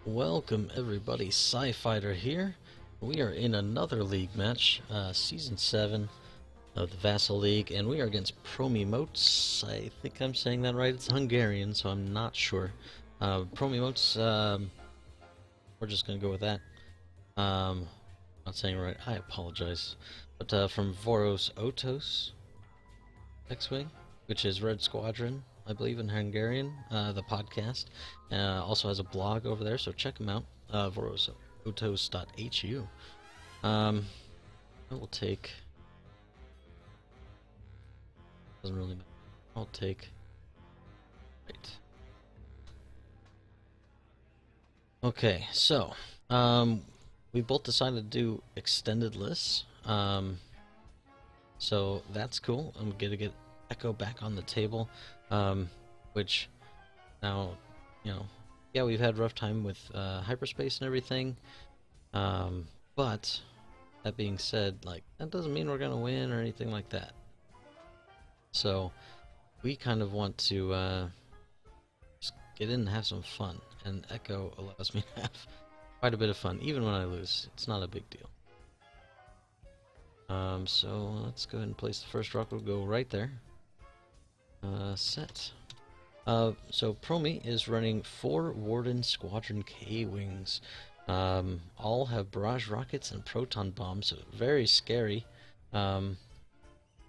Welcome everybody, Sci-Fighter here. We are in another league match, Season 7 of the Vassal League, and we are against Promiemotz. I think I'm saying that right. It's Hungarian, so I'm not sure. Promiemotz, we're just going to go with that. Not saying it right, I apologize. But from Voros Otos, X-Wing, which is Red Squadron, I believe in Hungarian, the podcast. Also has a blog over there, so check him out, vorosotos.hu. I will take... doesn't really matter. I'll take... right. Okay, so, we both decided to do extended lists, so that's cool. I'm gonna get Echo back on the table, which now, yeah, we've had a rough time with hyperspace and everything, but that being said, like, that doesn't mean we're gonna win or anything like that. So we kind of want to just get in and have some fun, and Echo allows me to have quite a bit of fun, even when I lose. It's not a big deal. So let's go ahead and place the first rock. We'll go right there. Set. So Promi is running 4 Warden Squadron K-Wings. All have barrage rockets and proton bombs, so very scary. And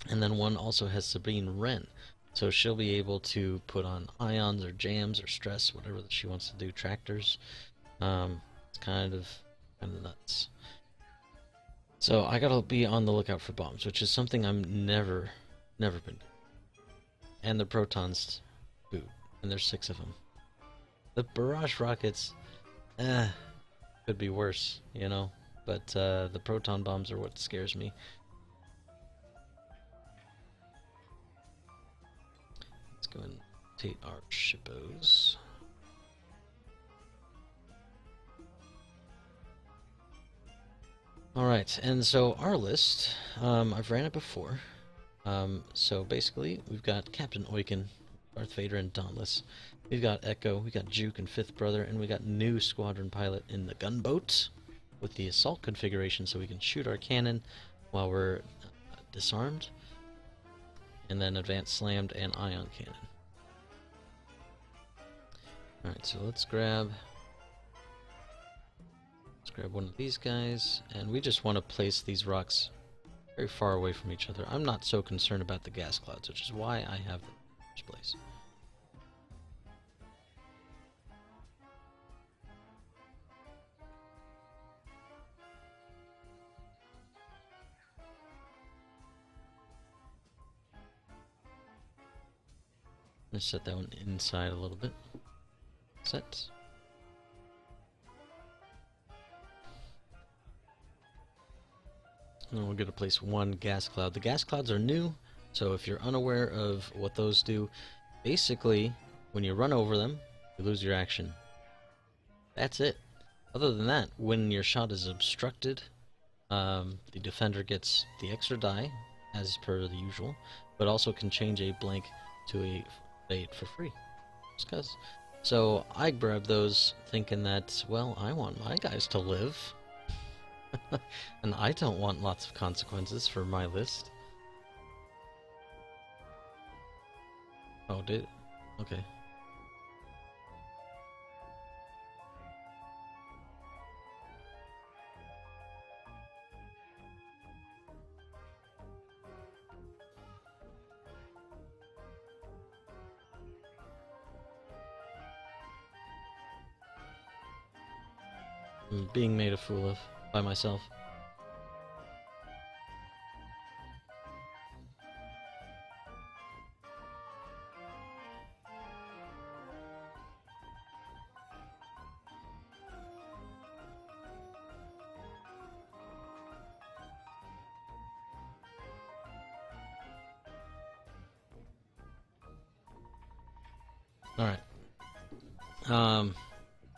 then one also has Sabine Wren, so she'll be able to put on ions or jams or stress, whatever that she wants to do, tractors. It's kind of nuts. So I gotta be on the lookout for bombs, which is something I'm never been. And the protons boot, and there's 6 of them. The barrage rockets, could be worse, but the proton bombs are what scares me. Let's go and rotate our shippos. Alright, and so our list, I've ran it before. So basically, we've got Captain Oiken, Darth Vader, and Dauntless. We've got Echo, we got Juke and Fifth Brother, and we got new Squadron Pilot in the gunboat with the assault configuration, so we can shoot our cannon while we're disarmed, and then advanced slammed and ion cannon. Alright, so let's grab one of these guys, and we just want to place these rocks very far away from each other. I'm not so concerned about the gas clouds, which is why I have them in the first place. I'm going to set that one inside a little bit. Set. And we're going to place one gas cloud. The gas clouds are new, so if you're unaware of what those do, basically, when you run over them, you lose your action. That's it. Other than that, when your shot is obstructed, the defender gets the extra die, as per the usual, but also can change a blank to a fade for free. Just 'cause. So I grabbed those thinking that, well, I want my guys to live. And I don't want lots of consequences for my list. Oh, did it? Okay. I'm being made a fool of by myself. Alright.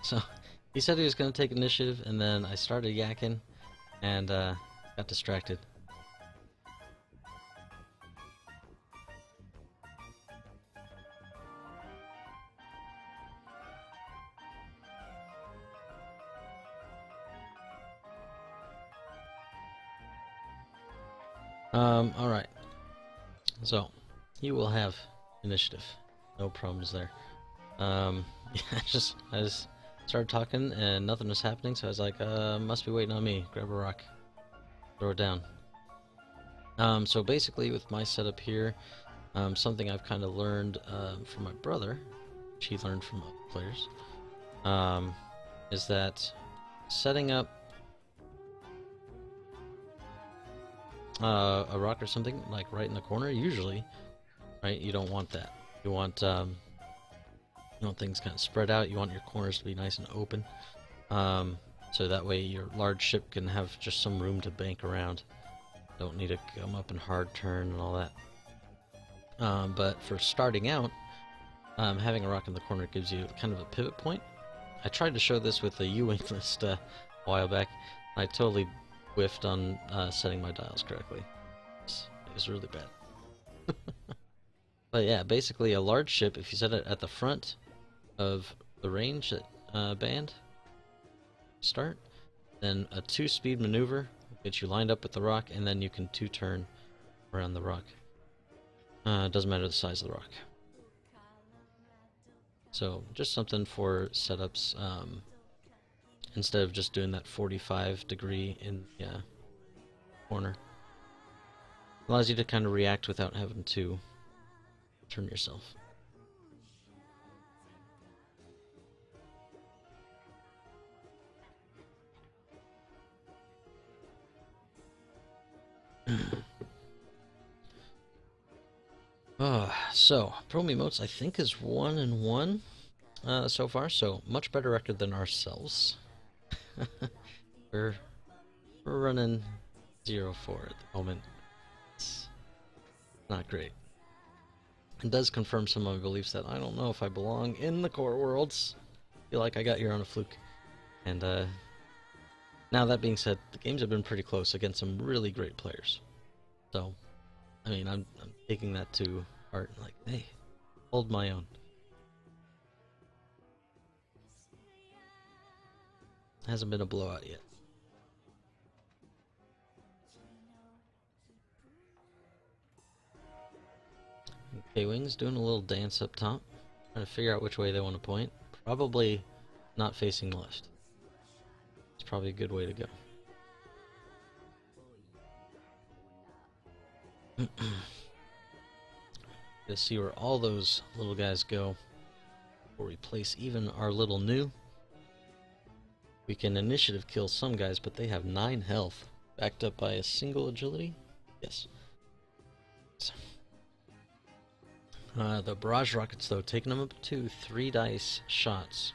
So he said he was going to take initiative, and then I started yakking, and got distracted. Alright. So, you will have initiative. No problems there. Yeah, I just started talking and nothing was happening, so I was like, must be waiting on me. Grab a rock. Throw it down. So basically with my setup here, something I've kind of learned from my brother, which he learned from other players, is that setting up a rock or something like right in the corner, usually, right, you don't want that. You want things kind of spread out. You want your corners to be nice and open, so that way your large ship can have just some room to bank around. Don't need to come up and hard turn and all that. But for starting out, having a rock in the corner gives you kind of a pivot point. I tried to show this with the U-wing list a while back. I totally whiffed on setting my dials correctly. It was really bad. But yeah, basically a large ship, if you set it at the front of the range band start, then a 2-speed maneuver will get you lined up with the rock, and then you can 2-turn around the rock. Doesn't matter the size of the rock. So just something for setups, instead of just doing that 45-degree in the corner. Allows you to kind of react without having to turn yourself. So Promiemotz I think is 1-1 so far, so much better record than ourselves. we're running 0-4 at the moment. It's not great. It does confirm some of my beliefs that I don't know if I belong in the core worlds. I feel like I got here on a fluke. And now that being said, the games have been pretty close against some really great players. So, I mean, I'm taking that to heart. Like, hey, hold my own. Hasn't been a blowout yet. K-Wings doing a little dance up top. Trying to figure out which way they want to point. Probably not facing left. It's probably a good way to go. Gotta see where all those little guys go before we place even our little new. We can initiative kill some guys, but they have 9 health, backed up by a single agility. Yes. The barrage rockets, though, taking them up to 3 dice shots.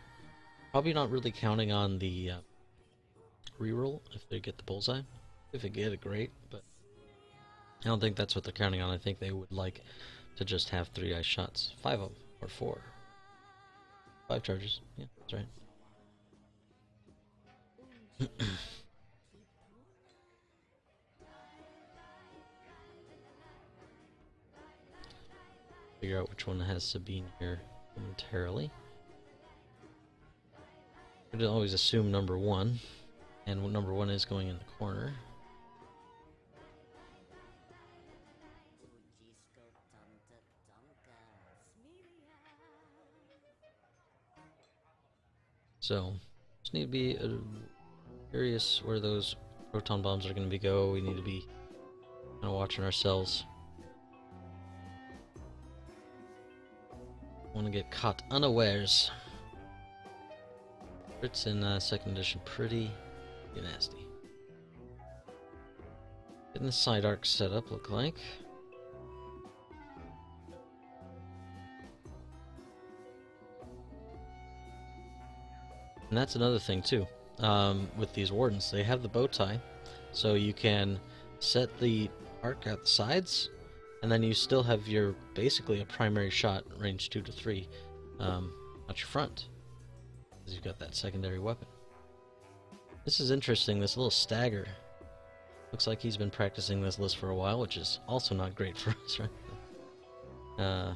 Probably not really counting on the reroll if they get the bullseye. If they get it, great, but I don't think that's what they're counting on. I think they would like to just have 3 dice shots. 5 of them, or 4. 5 charges. Yeah, that's right. Figure out which one has Sabine here momentarily. I'd always assume number 1, and number 1 is going in the corner. So, just need to be curious where those proton bombs are going to go. We need to be kind of watching ourselves. Want to get caught unawares. Crits in 2nd edition pretty nasty. Getting the side arc set up, look like. And that's another thing too. With these wardens, they have the bow tie, so you can set the arc at the sides, and then you still have your basically a primary shot range 2 to 3 at your front, because you've got that secondary weapon. This is interesting. This little stagger looks like he's been practicing this list for a while, which is also not great for us, right?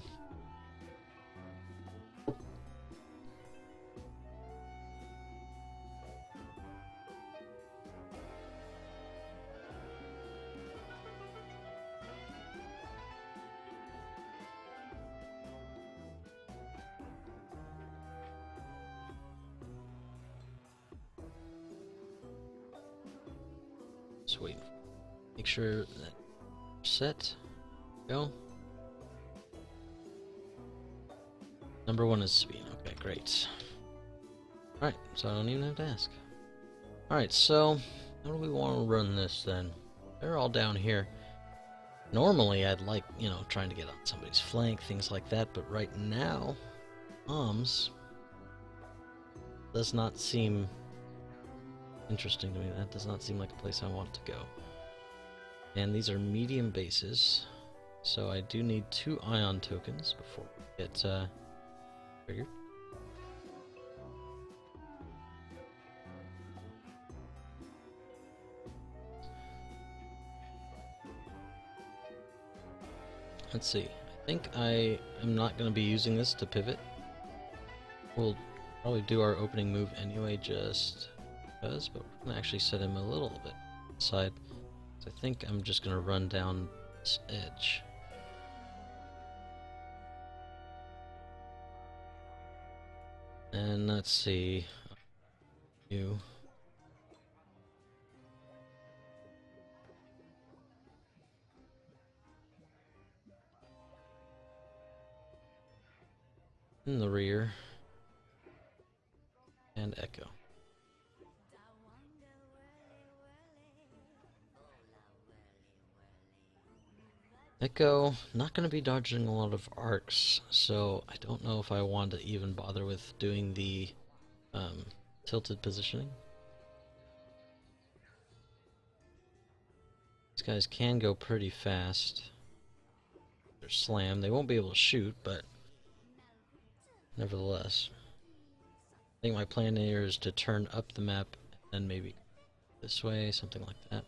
Just wait. Make sure that we're set. Go. Number 1 is speed. Okay, great. Alright, so I don't even have to ask. Alright, so how do we want to run this then? They're all down here. Normally I'd like, you know, trying to get on somebody's flank, things like that, but right now, bombs does not seem interesting to me. That does not seem like a place I want to go. And these are medium bases, so I do need 2 ion tokens before we get triggered. Let's see. I think I am not going to be using this to pivot. We'll probably do our opening move anyway, just because, but we're going to actually set him a little bit aside. So I think I'm just going to run down this edge. And let's see. You. In the rear. And Echo. Echo, not going to be dodging a lot of arcs, so I don't know if I want to even bother with doing the tilted positioning. These guys can go pretty fast. They're slammed. They won't be able to shoot, but nevertheless. I think my plan here is to turn up the map and then maybe this way, something like that.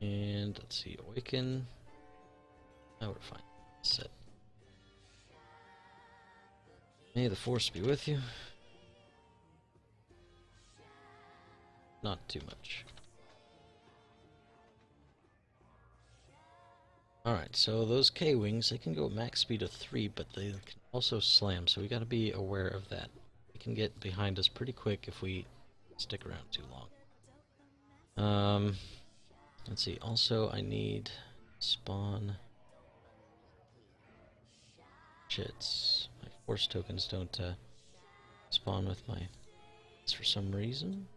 And let's see, awaken. Now we're fine. Set. May the force be with you. Not too much. Alright, so those K-Wings, they can go max speed of 3, but they can also slam, so we gotta be aware of that. They can get behind us pretty quick if we stick around too long. Let's see, also I need spawn jets. My force tokens don't spawn with my for some reason.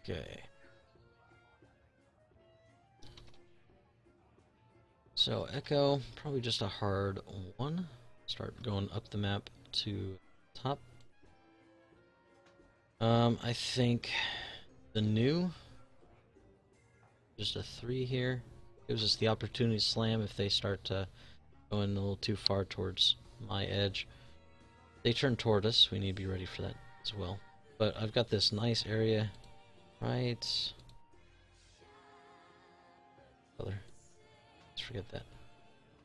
Okay. So Echo, probably just a hard 1. Start going up the map to top. I think the new, just a 3 here, gives us the opportunity to slam if they start going a little too far towards my edge. They turn toward us, we need to be ready for that as well. But I've got this nice area right. Color. Let's forget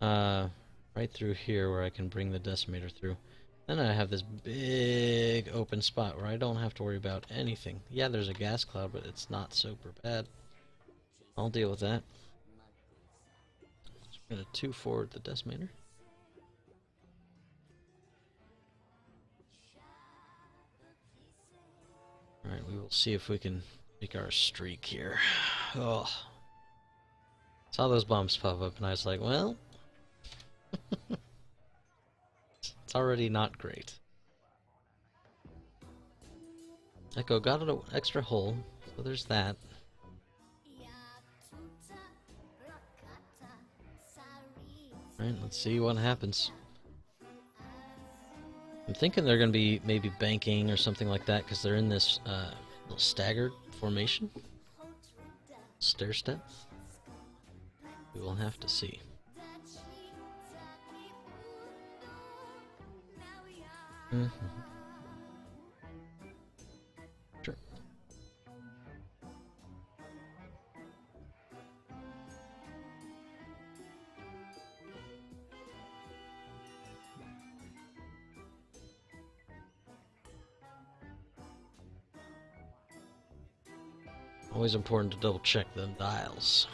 that. Right through here where I can bring the decimator through. Then I have this big open spot where I don't have to worry about anything. Yeah, there's a gas cloud, but it's not super bad. I'll deal with that. So I'm going to 2 forward the decimator. Alright, we will see if we can make our streak here. Oh. Saw those bombs pop up and I was like, well, it's already not great. Echo got an extra hull, so there's that. Alright, let's see what happens. I'm thinking they're going to be maybe banking or something like that because they're in this little staggered formation. Stair step. We will have to see. Sure. Always important to double check the dials.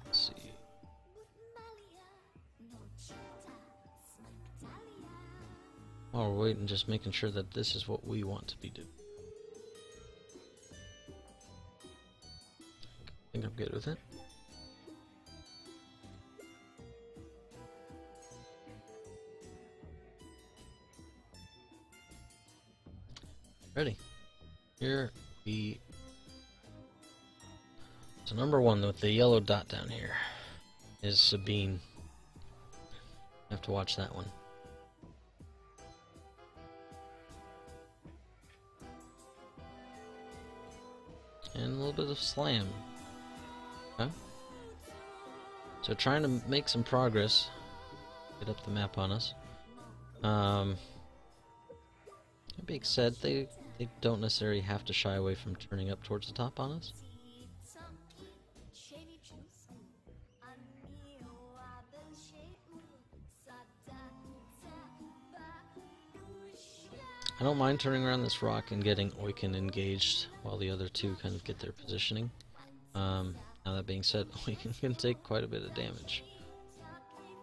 Let's see. While we're waiting, just making sure that this is what we want to be doing. I think I'm good with it. Ready. Here we... So number one with the yellow dot down here is Sabine. I have to watch that one. And a little bit of slam. Okay. So trying to make some progress. Get up the map on us. That being said, they don't necessarily have to shy away from turning up towards the top on us. I don't mind turning around this rock and getting Oiken engaged while the other two kind of get their positioning. Now that being said, Oiken can take quite a bit of damage,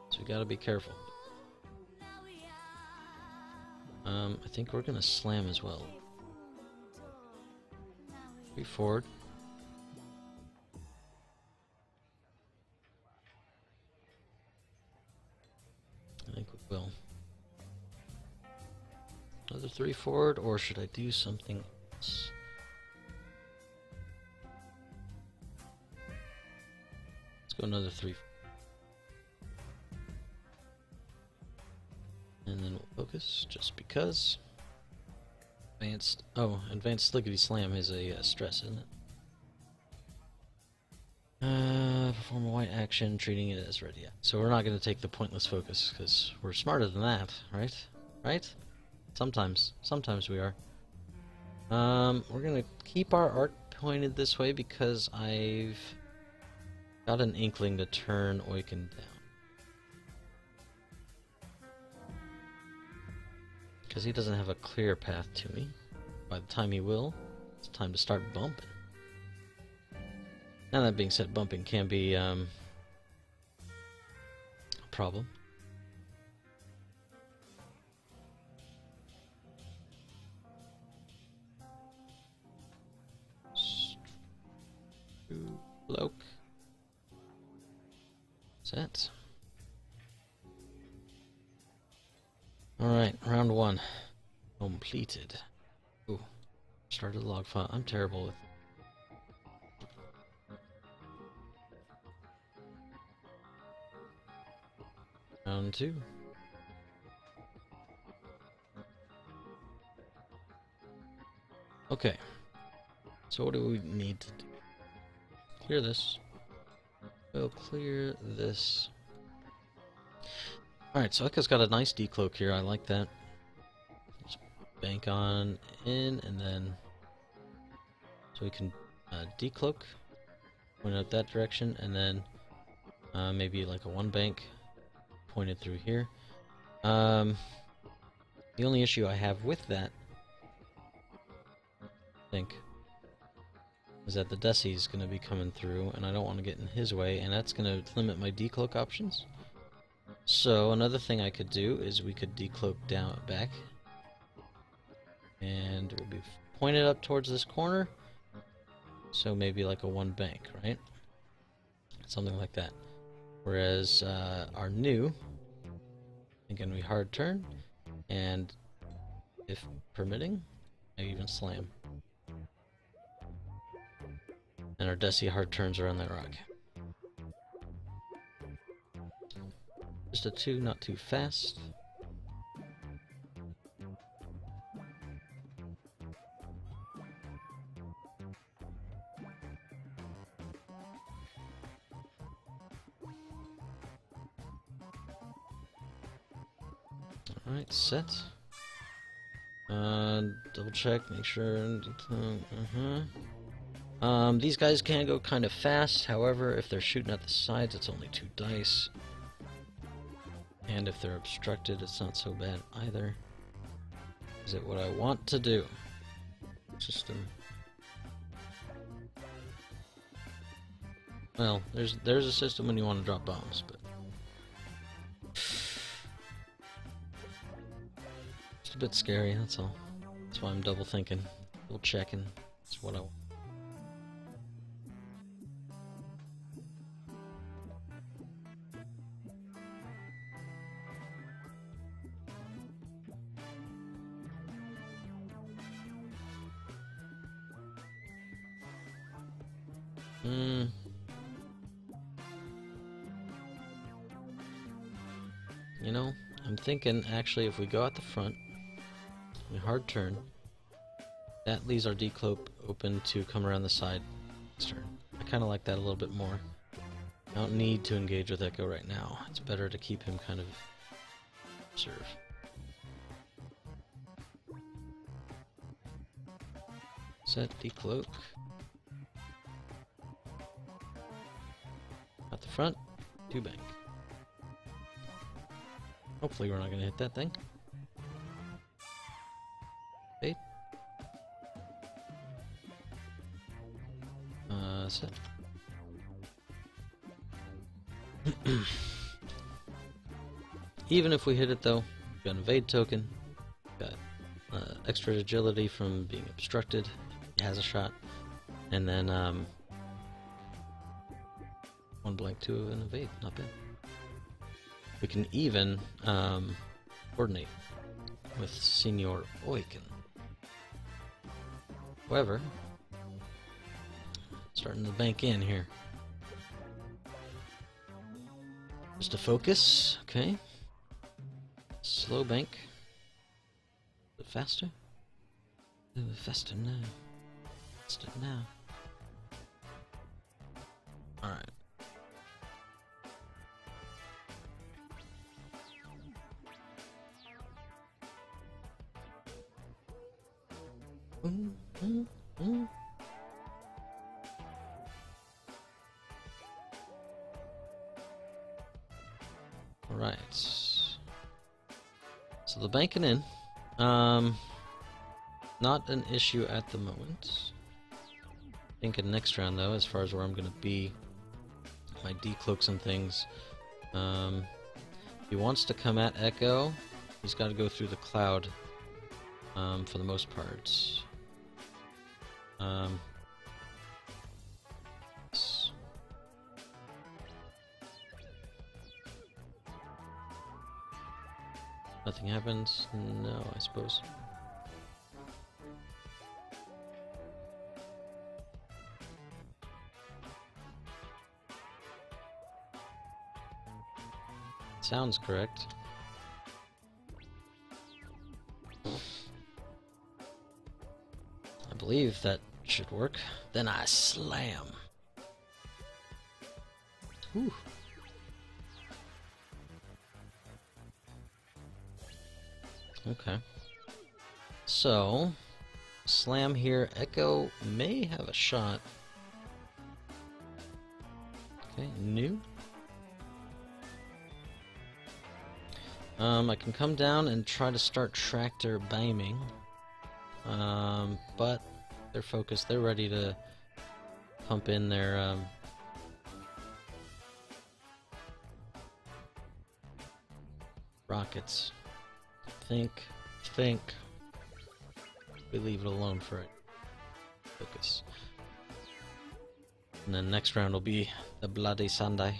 so we gotta be careful. I think we're gonna slam as well. Be forward. I think we will. Another 3 forward, or should I do something else? Let's go another 3. And then we'll focus, just because. Advanced Slickety Slam is a stress, isn't it? Perform a white action, treating it as ready. Yeah. So we're not going to take the pointless focus, because we're smarter than that, right? Right? Sometimes we are. We're going to keep our arc pointed this way, because I've got an inkling to turn Oiken down. Because he doesn't have a clear path to me. By the time he will, it's time to start bumping. Now that being said, bumping can be a problem. Bloke. Set. Alright, round 1. Completed. Ooh. Started the log file. I'm terrible with round 2. Okay. So what do we need to do? Clear this. We'll clear this. Alright, so Ekka's got a nice decloak here. I like that. Just bank on in, and then... So we can decloak, point out that direction, and then maybe like a 1 bank pointed through here. The only issue I have with that, I think, is that the Desi is going to be coming through, and I don't want to get in his way, and that's going to limit my decloak options. So another thing I could do is we could decloak down back, and we'll be pointed up towards this corner. So maybe like a 1 bank, right? Something like that. Whereas our new, again, we hard turn, and if permitting, I even slam. And our Desi hard turns around that rock. Just a 2, not too fast. Alright, set. Double check, make sure. These guys can go kind of fast, however, if they're shooting at the sides, it's only 2 dice. And if they're obstructed, it's not so bad either. Is it what I want to do? System. Well, there's a system when you want to drop bombs, but just a bit scary, that's all. That's why I'm double thinking, double checking. That's what I want. You know, I'm thinking actually if we go out the front, we hard turn, that leaves our decloak open to come around the side next turn. I kind of like that a little bit more. I don't need to engage with Echo right now. It's better to keep him kind of observe. Set decloak. Out the front, 2 bank. Hopefully we're not going to hit that thing. Bait. Set. Even if we hit it though, we've got an evade token, got extra agility from being obstructed, he has a shot, and then 1 blank, 2 of an evade, not bad. We can even coordinate with Senior Oiken. However, starting to bank in here. Just a focus, okay. Slow bank. A bit faster. A bit faster now. Faster now. Alright. Alright. So the banking in. Not an issue at the moment. Thinking next round though, as far as where I'm gonna be. My decloaks and things. He wants to come at Echo. He's gotta go through the cloud. For the most part. Nothing happens? No, I suppose. Sounds correct. I believe that should work. Then I slam. Whew. Okay. So, slam here. Echo may have a shot. Okay, new. I can come down and try to start tractor beaming. But they're focused. They're ready to pump in their rockets. Think. We leave it alone for it. Focus. And then next round will be the Bloody Sunday.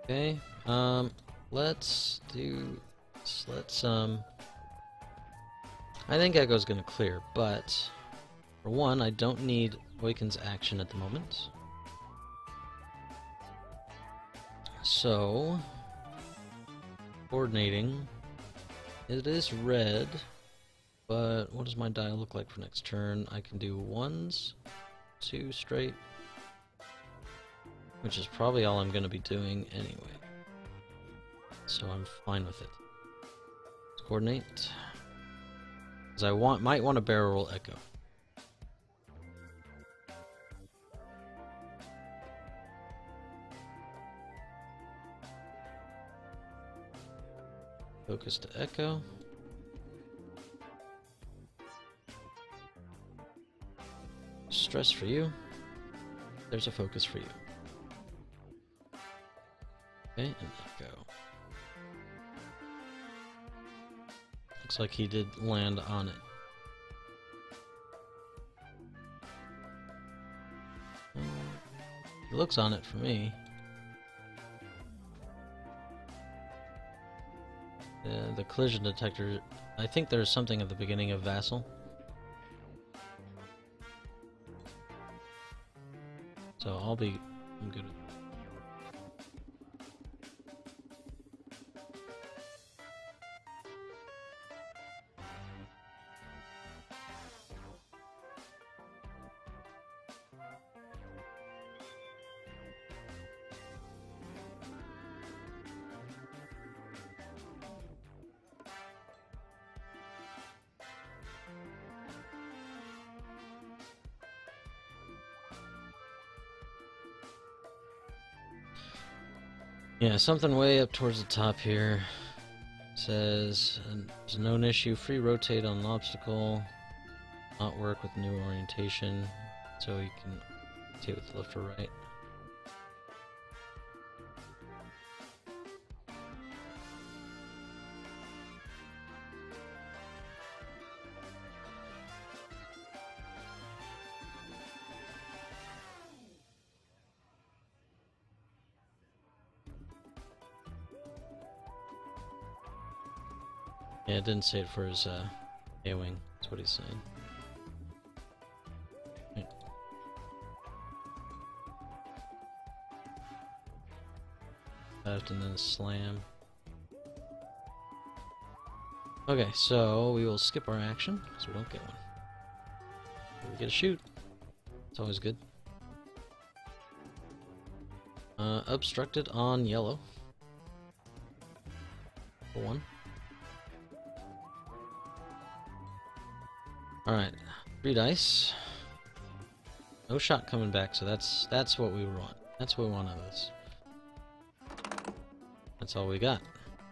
Okay, let's do this. I think Echo's gonna clear, but for one, I don't need Oiken's action at the moment. So, coordinating. It is red, but what does my dial look like for next turn? I can do 1s, 2 straight, which is probably all I'm going to be doing anyway. So I'm fine with it. Let's coordinate. Because I might want to barrel roll Echo. Focus to Echo. Stress for you. There's a focus for you. Okay, and Echo. Looks like he did land on it. He looks on it for me. The collision detector, I think there's something at the beginning of Vassal. So I'm good. Yeah, something way up towards the top here. Says, there's a known issue, free rotate on an obstacle, not work with new orientation, so you can rotate with left or right. Yeah, it didn't say it for his A-wing. That's what he's saying. Right. Left and then a slam. Okay, so we will skip our action because we don't get one. We get a shoot. It's always good. Obstructed on yellow. For one. Alright, 3 dice. No shot coming back, so that's what we want. That's what we want out of this. That's all we got.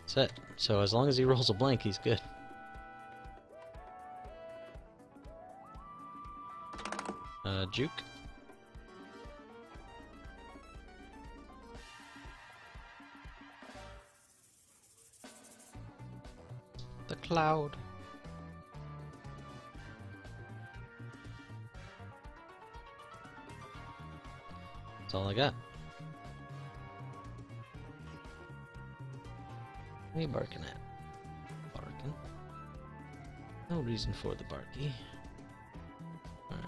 That's it. So as long as he rolls a blank, he's good. Juke. The cloud. That's all I got. What are you barking at? Barking? No reason for the barky. Alright.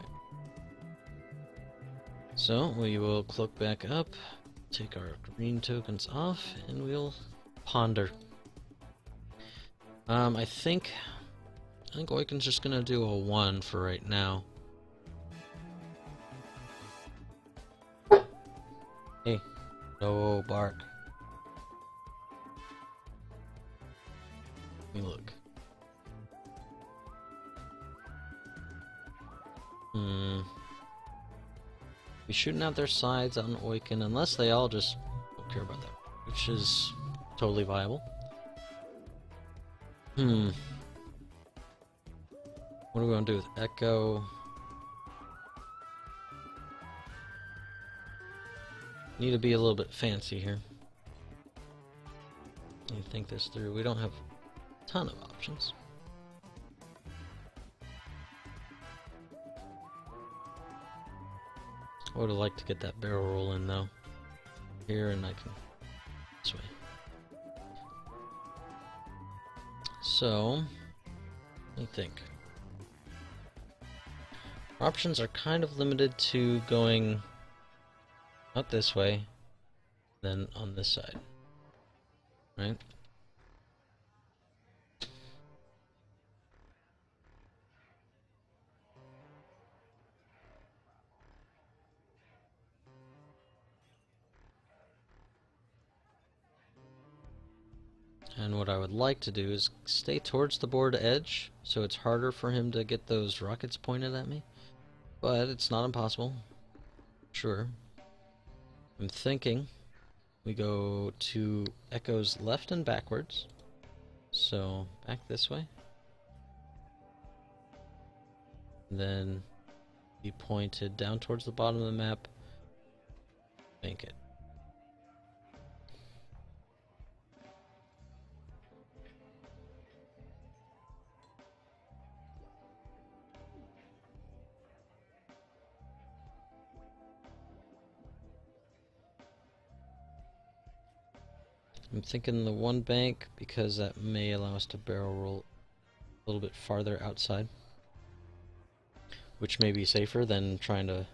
So, we will cloak back up, take our green tokens off, and we'll ponder. I think Oiken's just gonna do a 1 for right now. Hey, no bark. Let me look. Be shooting out their sides on Oiken unless they all just don't care about that, which is totally viable. What are we gonna do with Echo? Need to be a little bit fancy here. Let me think this through. We don't have a ton of options. I would have liked to get that barrel roll in though. Here, and I can this way. So, let me think. Our options are kind of limited to going not this way, then on this side, right? And what I would like to do is stay towards the board edge, so it's harder for him to get those rockets pointed at me. But it's not impossible. Sure. I'm thinking we go to Echo's left and backwards. So back this way. And then be pointed down towards the bottom of the map. Bank it. I'm thinking the one bank because that may allow us to barrel roll a little bit farther outside, which may be safer than trying to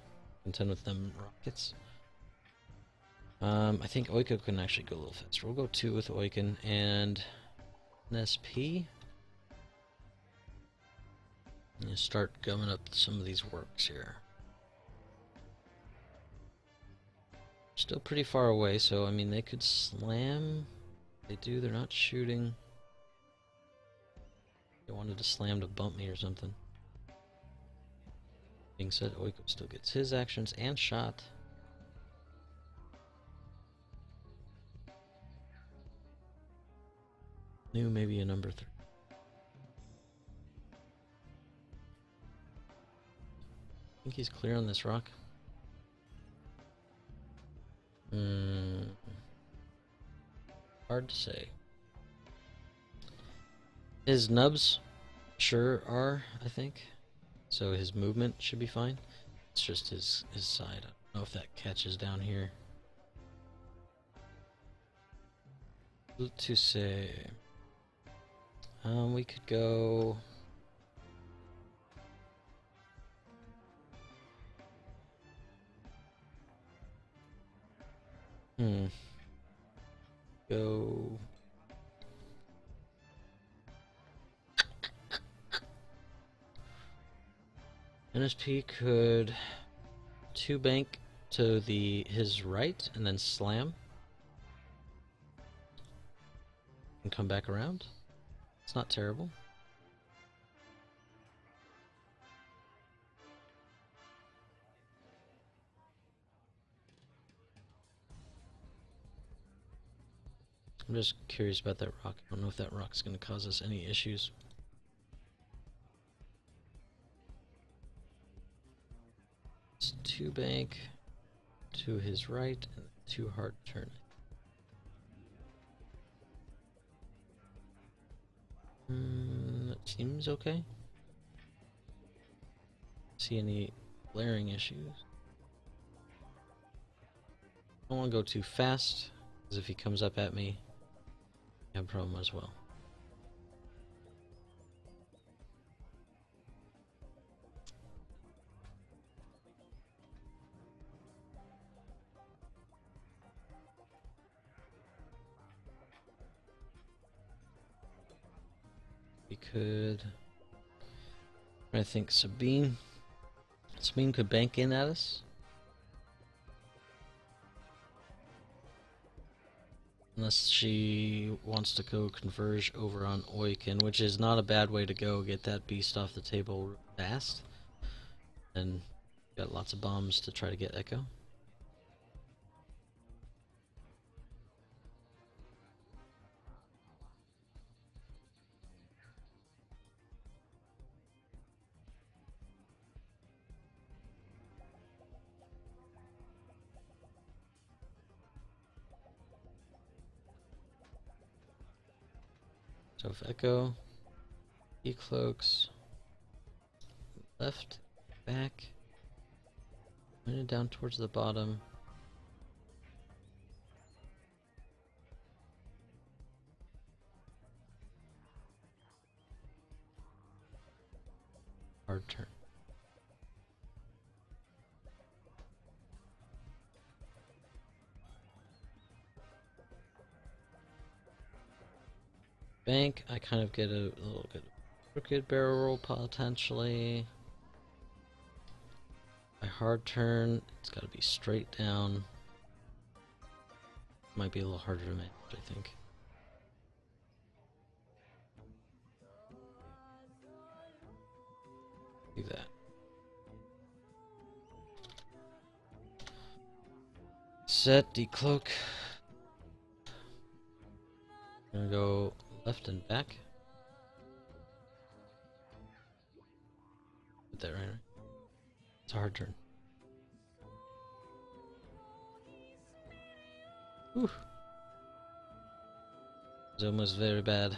contend with them rockets. I think Oiko can actually go a little faster. We'll go 2 with Oiken and an SP. And start gumming up some of these works here. Still pretty far away, so I mean they could slam. They do, they're not shooting. They wanted to slam to bump me or something. Being said, Oiko still gets his actions and shot. New, maybe a number 3. I think he's clear on this rock. Hard to say. His nubs sure are, I think. So his movement should be fine. It's just his side. I don't know if that catches down here. What to say? We could go... Go... NSP could 2 bank to his right and then slam and come back around. It's not terrible. I'm just curious about that rock. I don't know if that rock's going to cause us any issues. It's 2 bank to his right and 2 hard turn. That seems okay. See any glaring issues? I don't want to go too fast, because if he comes up at me, I have a problem as well. We could... I think Sabine could bank in at us. Unless she wants to go converge over on Oiken, which is not a bad way to go. Get that beast off the table fast. And got lots of bombs to try to get Echo. So if Echo, he cloaks, left, back, pointed down towards the bottom. Hard turn. Bank, I kind of get a little bit crooked barrel roll potentially. My hard turn, it's got to be straight down. Might be a little harder to manage, I think. Do that. Set, decloak. I'm gonna go left and back. Put that right. It's a hard turn. Whew. It's almost very bad.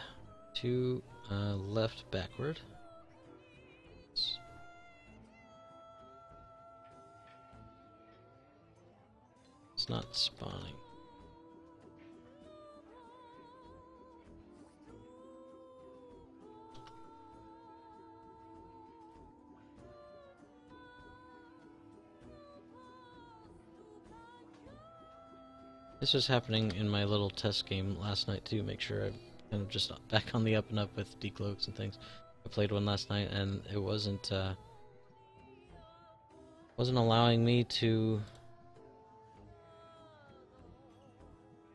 2 left backward. It's not spawning. This was happening in my little test game last night too. Make sure I'm kind of just back on the up and up with decloaks and things. I played one last night and it wasn't allowing me to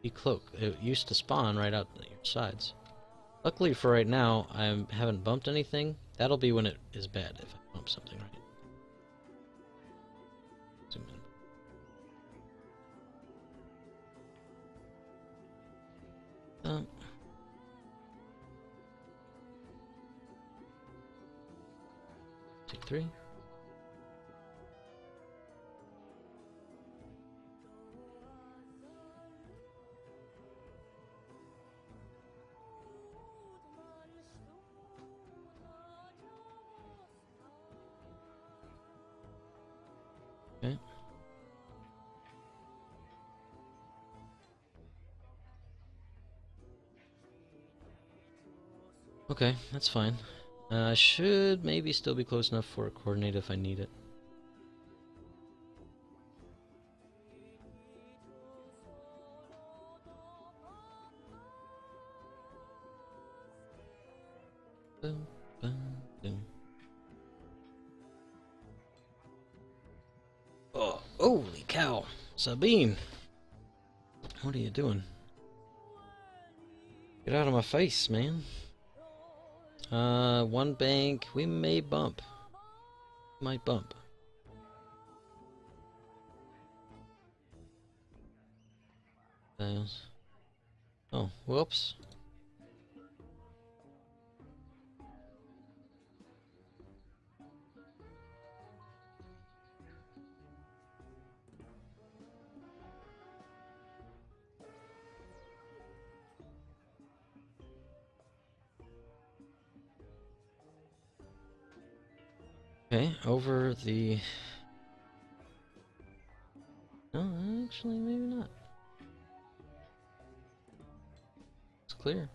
decloak. It used to spawn right out your sides. Luckily for right now, I haven't bumped anything. That'll be when it is bad if I bump something, right? Zoom in. Take 3. Okay. Okay, that's fine. I should maybe still be close enough for a coordinate if I need it. Boom, boom, boom. Oh, holy cow! Sabine! What are you doing? Get out of my face, man. 1 bank. We may bump. Might bump. Oh, whoops. Okay, over the... No, actually, maybe not. It's clear.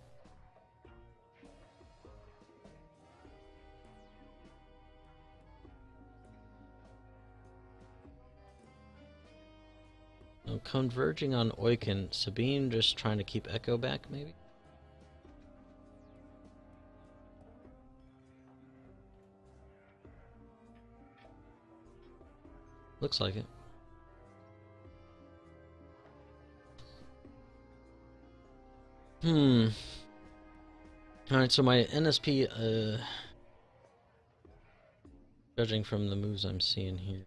No, converging on Oiken. Sabine just trying to keep Echo back, maybe? Looks like it. Alright, so my NSP, judging from the moves I'm seeing here,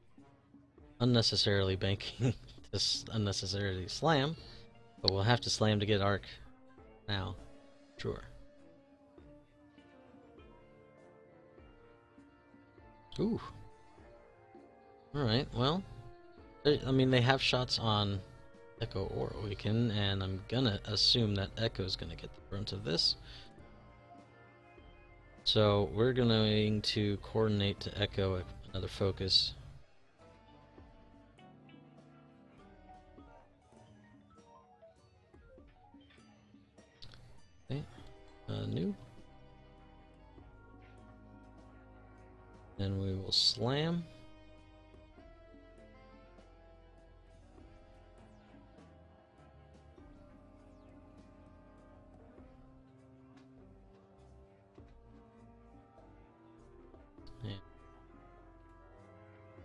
unnecessarily banking this unnecessarily slam, but we'll have to slam to get arc now. Sure. Ooh. Alright, well, I mean, they have shots on Echo or Oiken, and I'm gonna assume that Echo's gonna get the brunt of this. So we're going to coordinate to Echo another focus. Okay, new. Then we will slam.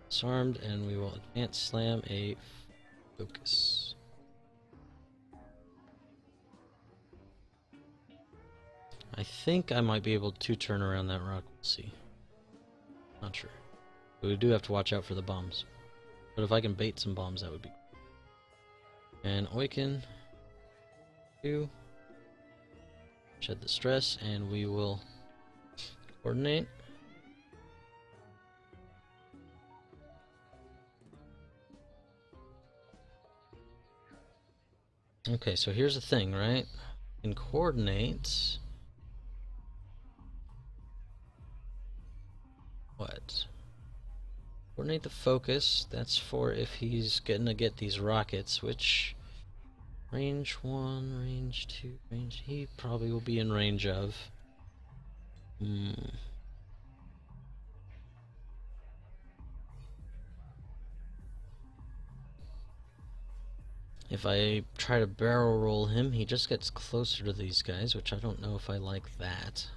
Disarmed, and we will advance slam a focus. I think I might be able to turn around that rock. We'll see. Not sure. But we do have to watch out for the bombs. But if I can bait some bombs, that would be. And Oiken 2. Shed the stress, and we will coordinate. Okay, so here's the thing, right? In coordinates, what? Coordinate the focus. That's for if he's gonna get these rockets, which range 1, range 2, range. He probably will be in range of. If I try to barrel roll him, he just gets closer to these guys, which I don't know if I like that.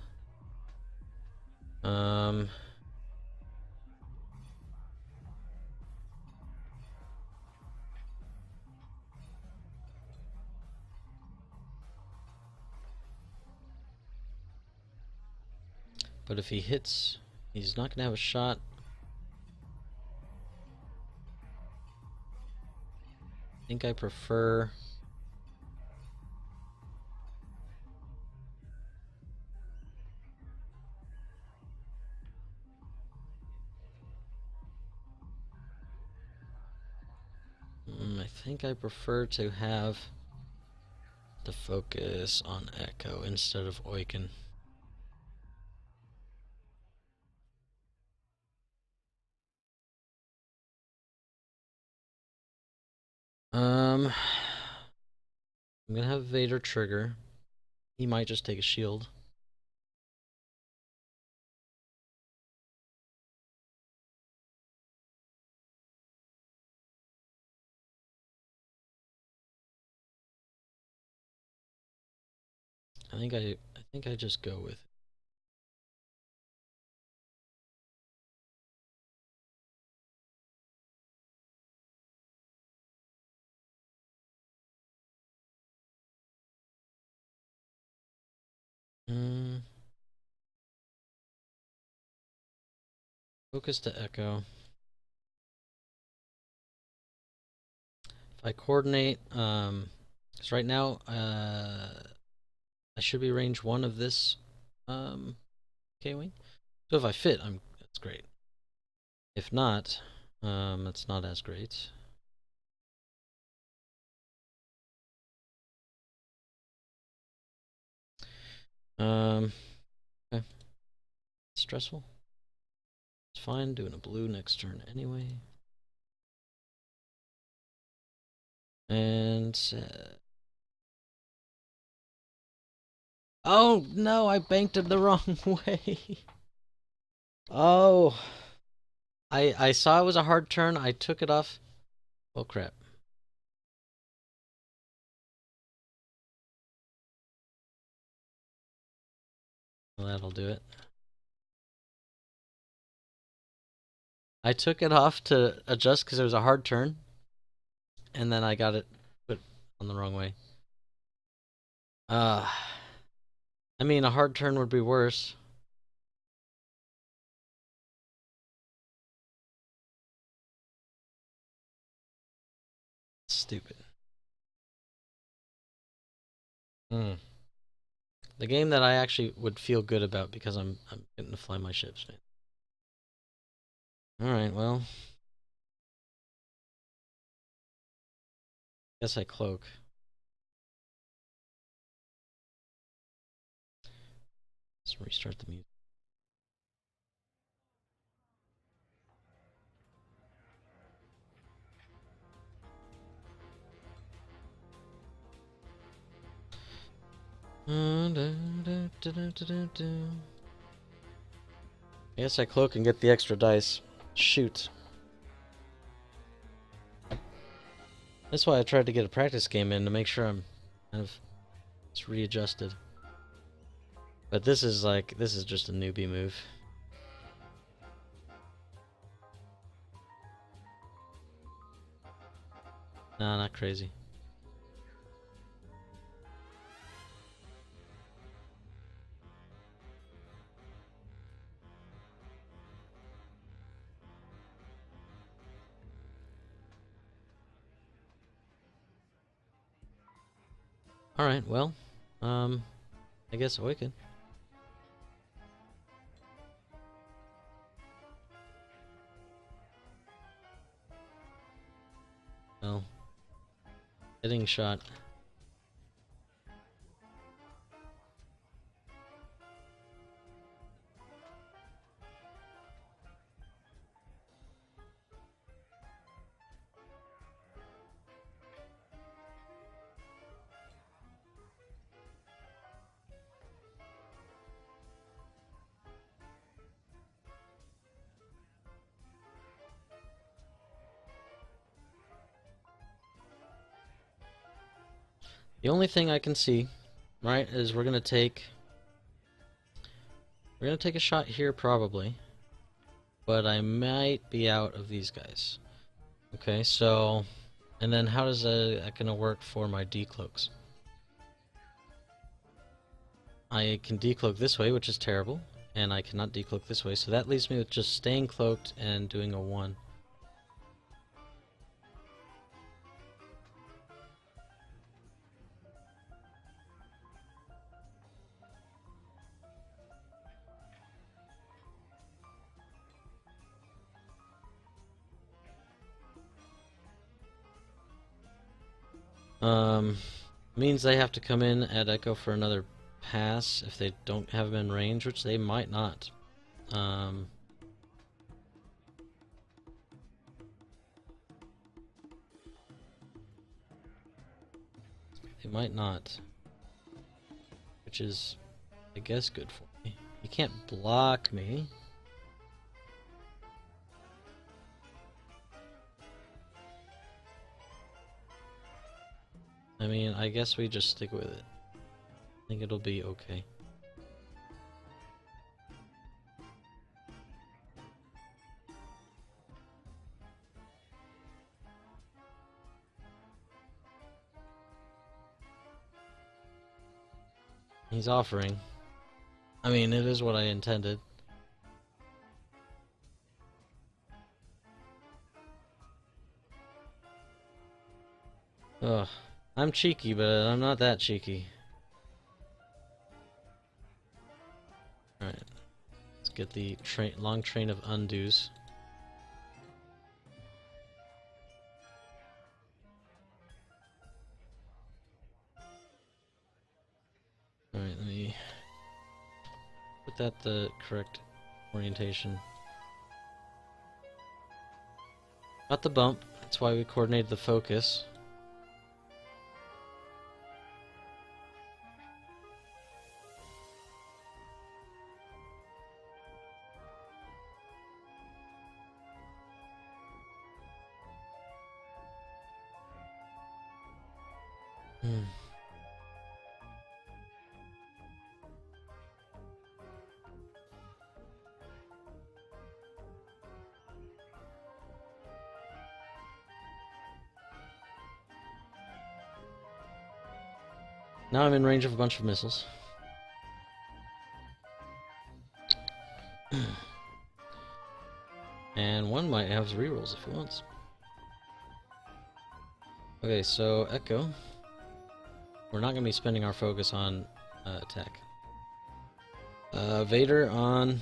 But if he hits, he's not gonna have a shot. I think I prefer. I think I prefer to have the focus on Echo instead of Oiken. I'm gonna have Vader trigger. He might just take a shield. I think I just go with it. Focus to Echo. If I coordinate, because right now, I should be range 1 of this K-Wing. So if I fit, that's great. If not, it's not as great. Okay. Stressful. It's fine, doing a blue next turn anyway. And oh no, I banked him the wrong way. Oh, I saw it was a hard turn. I took it off. Oh crap. Well, that'll do it. I took it off to adjust because it was a hard turn, and then I got it put on the wrong way. I mean, a hard turn would be worse. Stupid. The game that I actually would feel good about because I'm getting to fly my ships, man. Alright, well. Guess I cloak. Let's restart the music. I guess I cloak and get the extra dice. Shoot. That's why I tried to get a practice game in to make sure I'm kind of just readjusted. But this is just a newbie move. Nah, not crazy. Alright, well, I guess awaken. Well, getting shot. The only thing I can see, right, is we're gonna take a shot here probably, but I might be out of these guys. Okay, so, and then how is that gonna work for my decloaks? I can decloak this way, which is terrible, and I cannot decloak this way, so that leaves me with just staying cloaked and doing a 1. Means they have to come in at Echo for another pass if they don't have him in range, which they might not. They might not, which is, I guess, good for me. You can't block me. I mean, I guess we just stick with it. I think it'll be okay. He's offering. I mean, it is what I intended. Ugh. I'm cheeky, but I'm not that cheeky. Alright. Let's get the long train of undos. Alright, let me put that the correct orientation. Got the bump. That's why we coordinated the focus. Now I'm in range of a bunch of missiles. And one might have rerolls if he wants. Okay, so Echo. We're not going to be spending our focus on attack. Vader on...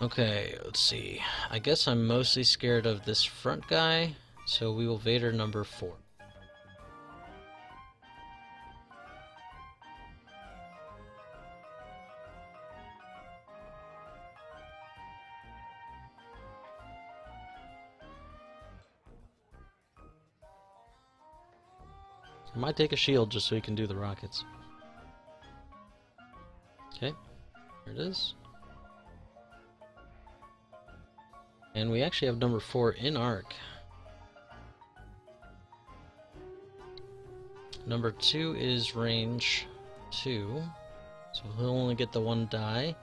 Okay, let's see. I guess I'm mostly scared of this front guy, so we will Vader number 4. I might take a shield just so he can do the rockets. Okay, there it is. And we actually have number 4 in arc. Number 2 is range 2, so he'll only get the 1 die.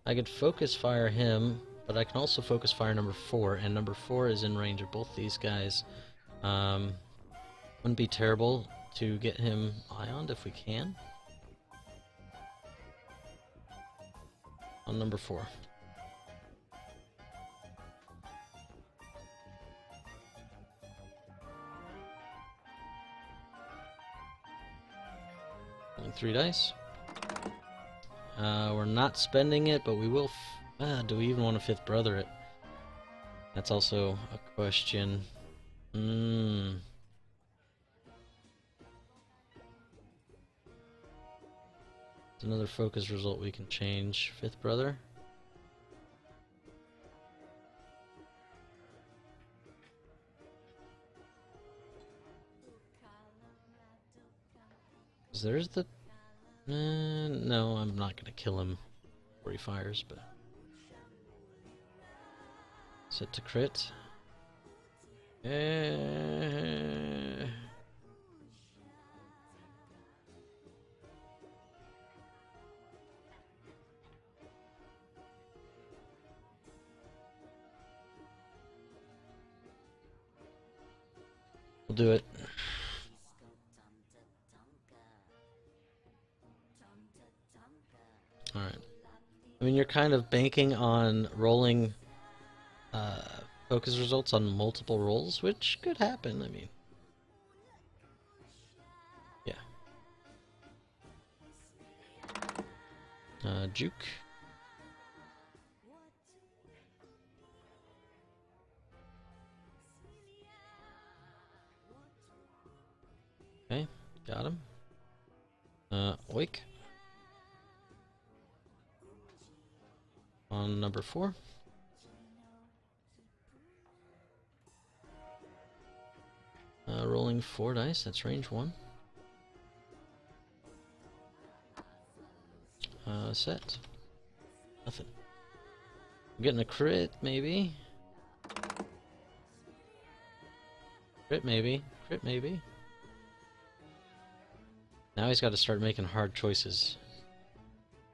I could focus fire him, but I can also focus fire number 4, and number 4 is in range of both these guys. Wouldn't be terrible to get him ioned if we can. On number 4. Rolling 3 dice. We're not spending it, but we will. Do we even want to 5th brother it? That's also a question. It's another focus result we can change. 5th brother. There's the. No, I'm not gonna kill him before he fires, but. Set to crit. We'll do it. Alright. I mean, you're kind of banking on rolling focus results on multiple rolls, which could happen, I mean. Yeah. Juke. Okay, got him. Oik. On number 4. Rolling 4 dice, that's range 1. Set. Nothing. I'm getting a crit, maybe. Crit, maybe. Crit, maybe. Now he's got to start making hard choices.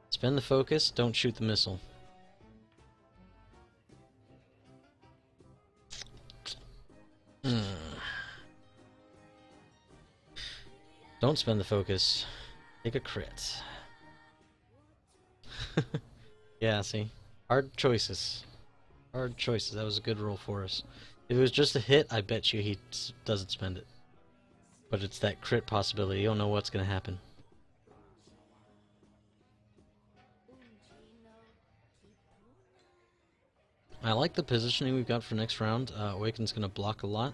Spend the focus, don't shoot the missile. Don't spend the focus. Take a crit. Yeah, see? Hard choices. Hard choices. That was a good roll for us. If it was just a hit, I bet you he doesn't spend it. But it's that crit possibility. You don't know what's going to happen. I like the positioning we've got for next round. Awaken's going to block a lot.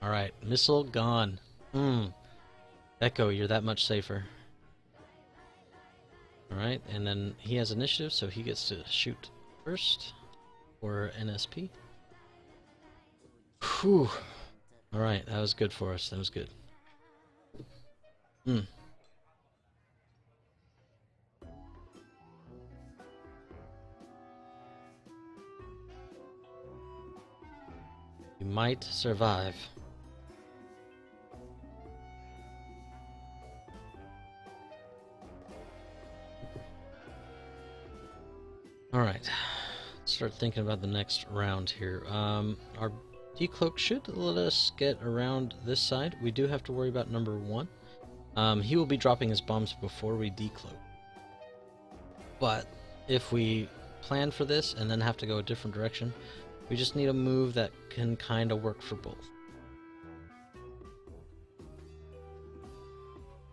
Alright, missile gone. Echo, you're that much safer. Alright, and then he has initiative, so he gets to shoot first. Or NSP. Whew. Alright, that was good for us. That was good. You might survive. Alright, start thinking about the next round here. Our decloak should let us get around this side. We do have to worry about number 1. He will be dropping his bombs before we decloak. But if we plan for this and then have to go a different direction, we just need a move that can kind of work for both.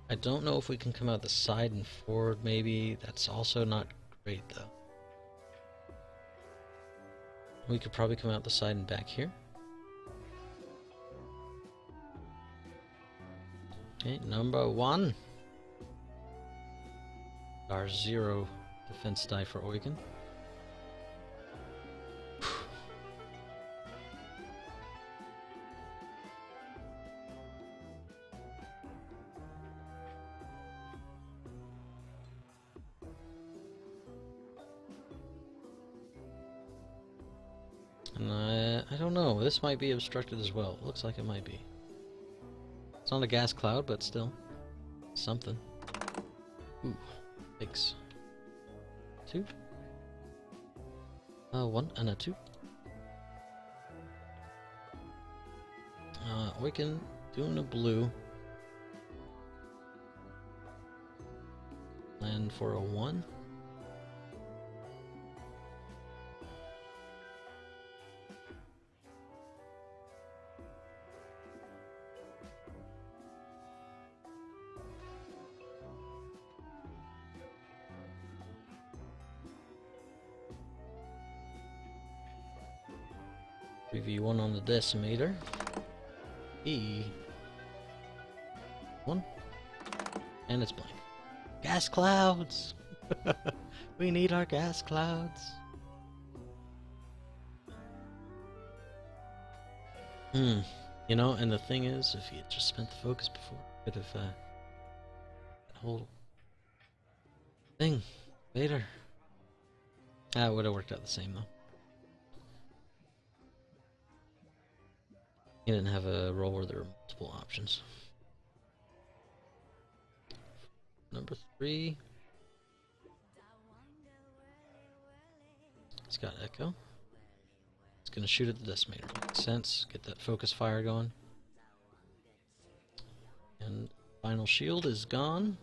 I don't know if we can come out the side and forward, maybe. That's also not great, though. We could probably come out the side and back here. Okay, number 1. Our 0 defense die for Eugen. And I don't know, this might be obstructed as well. Looks like it might be. It's not a gas cloud, but still. Something. Ooh, thanks. 2. 1 and a 2. Eugen doing a blue. Land for a 1. 3v1 on the decimator. One. And it's blank. Gas clouds! We need our gas clouds. You know, and the thing is, if he had just spent the focus before, could have, that whole thing later. It would have worked out the same, though. He didn't have a role where there were multiple options. Number 3. He's got Echo. He's gonna shoot at the decimator. Makes sense. Get that focus fire going. And final shield is gone.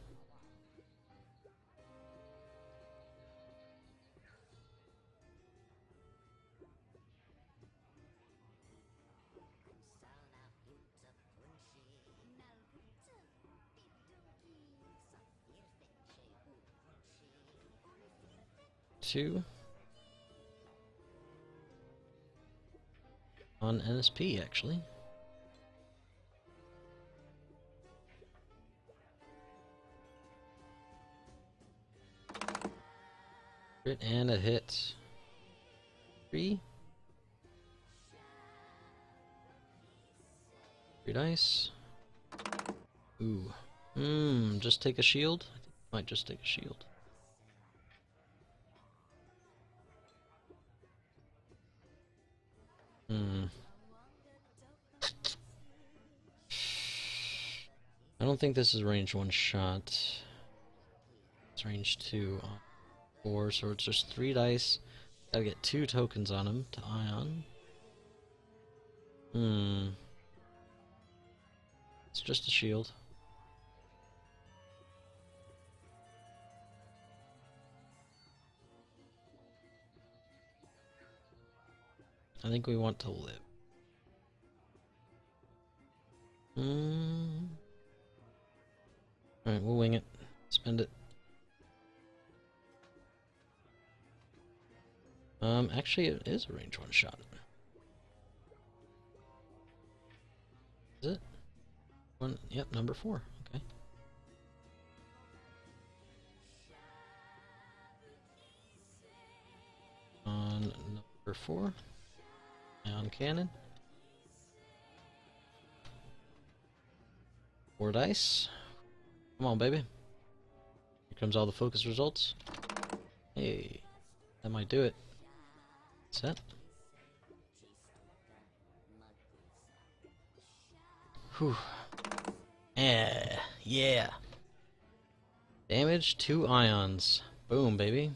Two on NSP actually. Crit and a hit. 3. 3 dice. Ooh. Just take a shield? I think I might just take a shield. I don't think this is range 1 shot. It's range 2 on 4, so it's just 3 dice. Gotta get 2 tokens on him to ion. It's just a shield. I think we want to live. Alright, we'll wing it. Spend it. Actually it is a range 1 shot. Is it? Yep, number 4. Okay. On number 4. Ion cannon. 4 dice. Come on, baby. Here comes all the focus results. Hey, that might do it. Set. Whew. Yeah. Damage 2 ions. Boom, baby.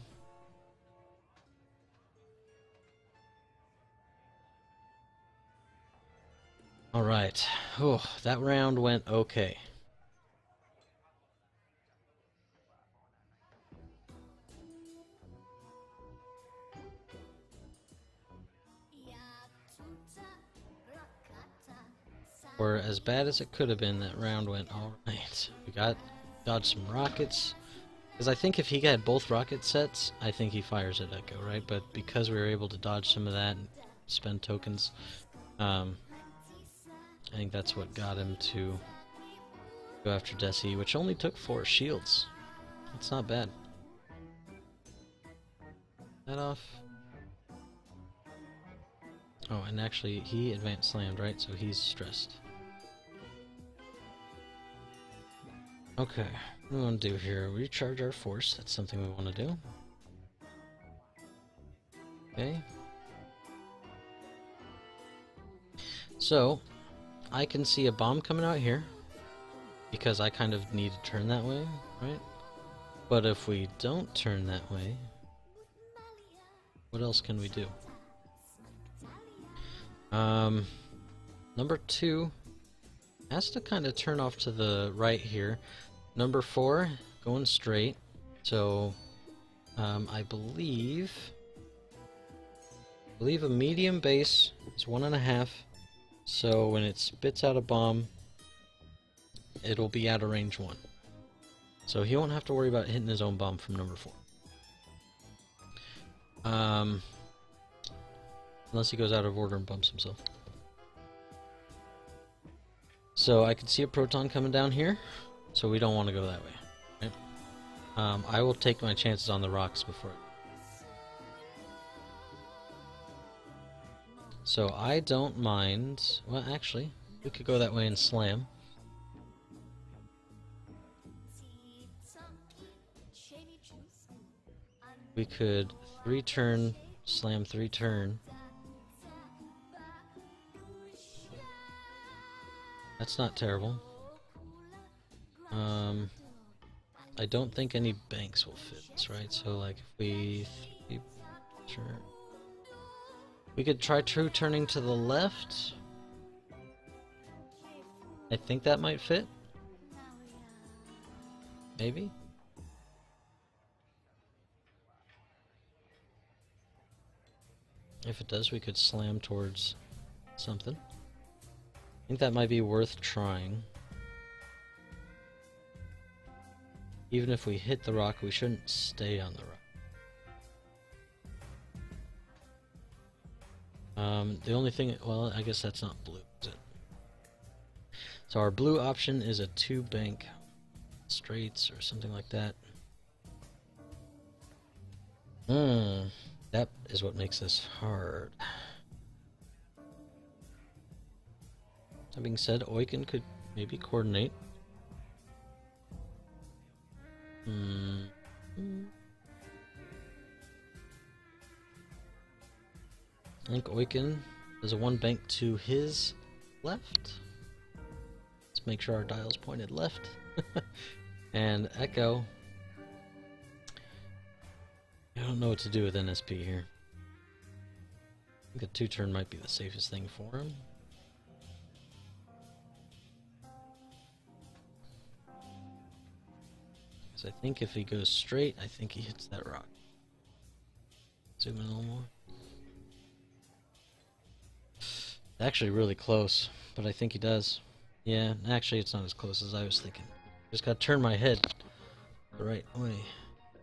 Alright. Oh, that round went okay. Or as bad as it could have been, that round went alright. We dodged some rockets. Because I think if he had both rocket sets, I think he fires at Echo, right? But because we were able to dodge some of that and spend tokens, I think that's what got him to go after Desi, which only took 4 shields. That's not bad. That off. Oh, and actually, he advanced slammed, right? So he's stressed. Okay, what do we want to do here? Recharge our force. That's something we want to do. Okay. So, I can see a bomb coming out here, because I kind of need to turn that way, right? But if we don't turn that way, what else can we do? Number 2 has to kind of turn off to the right here. Number 4 going straight. So I believe a medium base is 1.5. So when it spits out a bomb, it'll be out of range 1. So he won't have to worry about hitting his own bomb from number 4. Unless he goes out of order and bumps himself. So I could see a proton coming down here, so we don't want to go that way. Right? I will take my chances on the rocks before. So I don't mind. Well, actually, we could go that way and slam. We could 3-turn, slam 3-turn. That's not terrible. I don't think any banks will fit this, right? So like if we turn, we could try true turning to the left. I think that might fit. Maybe. If it does, we could slam towards something. I think that might be worth trying. Even if we hit the rock, we shouldn't stay on the rock. The only thing, well, I guess that's not blue, is it? So our blue option is a 2-bank straights or something like that. That is what makes this hard. That being said, Oiken could maybe coordinate. I think Oiken does a 1-bank to his left. Let's make sure our dial's pointed left. And Echo. I don't know what to do with NSP here. I think a 2-turn might be the safest thing for him. Because I think if he goes straight, I think he hits that rock. Zoom in a little more. Actually really close, but I think he does. Yeah, actually it's not as close as I was thinking. Just gotta turn my head the right way.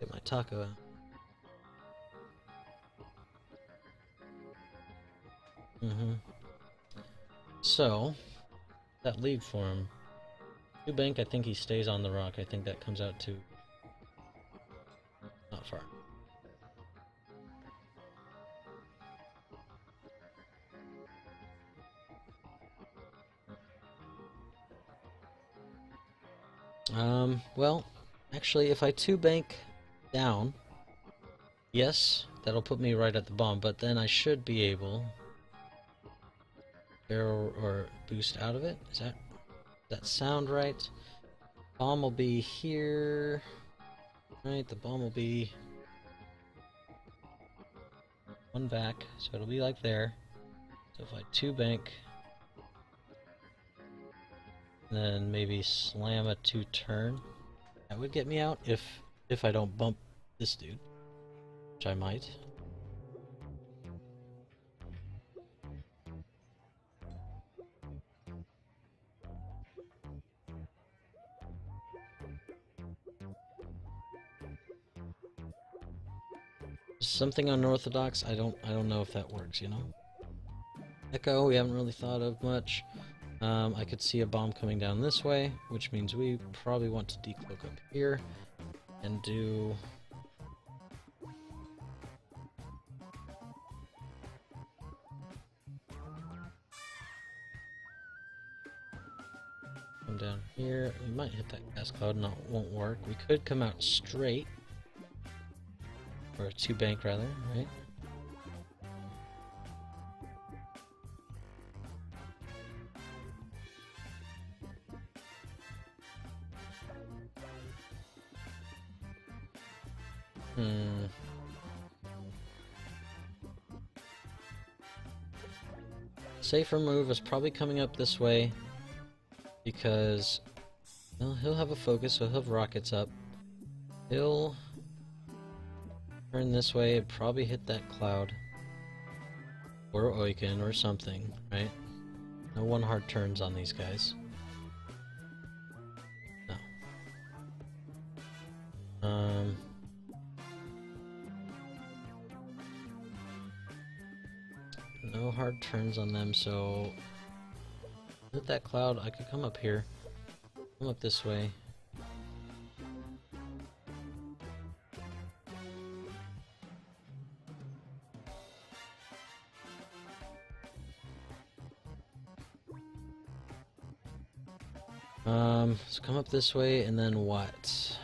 Get my taco out. So, that lead for him. 2-bank, I think he stays on the rock. I think that comes out to not far. Well, actually, if I 2-bank down, yes, that'll put me right at the bomb, but then I should be able barrel or boost out of it. Does that sound right? Bomb will be here, right? The bomb will be 1 back, so it'll be like there. So if I 2-bank, then maybe slam a 2-turn, that would get me out if I don't bump this dude, which I might. Something unorthodox. I don't know if that works, you know. Echo, we haven't really thought of much. I could see a bomb coming down this way, which means we probably want to decloak up here and do come down here. We might hit that gas cloud, no, it won't work. We could come out straight. Or a 2-bank rather, right? Safer move is probably coming up this way because he'll have a focus, so he'll have rockets up. He'll turn this way and probably hit that cloud. Or Oiken or something, right? No 1 hard turns on these guys. No. hard turns on them, so with that cloud, I could come up here. Come up this way. Let's come up this way, and then what?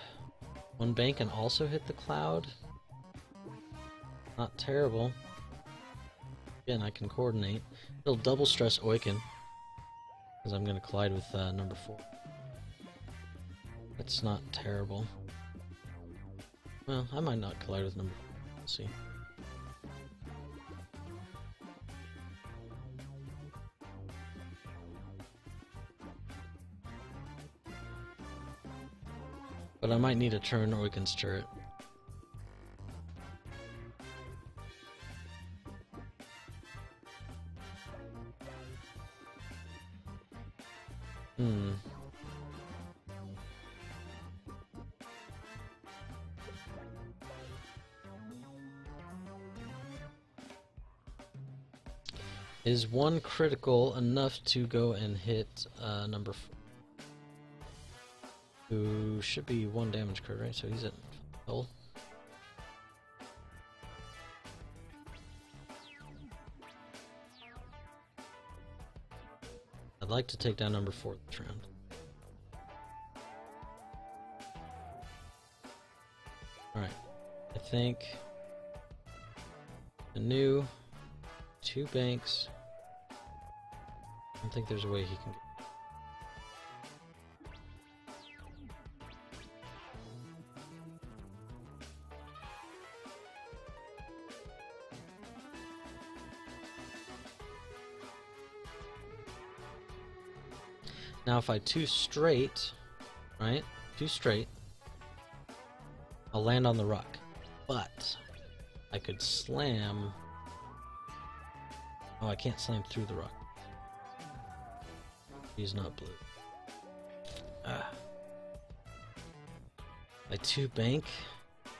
One bank and also hit the cloud? Not terrible. Again, I can coordinate. It'll double stress Oiken, because I'm going to collide with number 4. That's not terrible. Well, I might not collide with number 4. We'll see. But I might need to turn Oiken's turret. Is one critical enough to go and hit number 4? Who should be 1 damage card, right? So he's at full. I'd like to take down number 4 this round. Alright, I think a new 2 banks. I don't think there's a way he can get. Now if I 2 straight, right? 2 straight, I'll land on the rock. But I could slam. Oh, I can't slam through the rock. He's not blue. Ah. I 2 bank.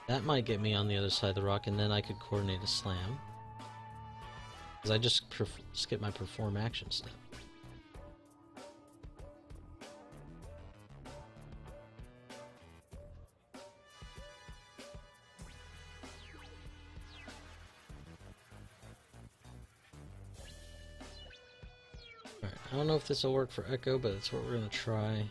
That might get me on the other side of the rock, and then I could coordinate a slam. Because I just skip my perform action step. I don't know if this will work for Echo, but it's what we're going to try.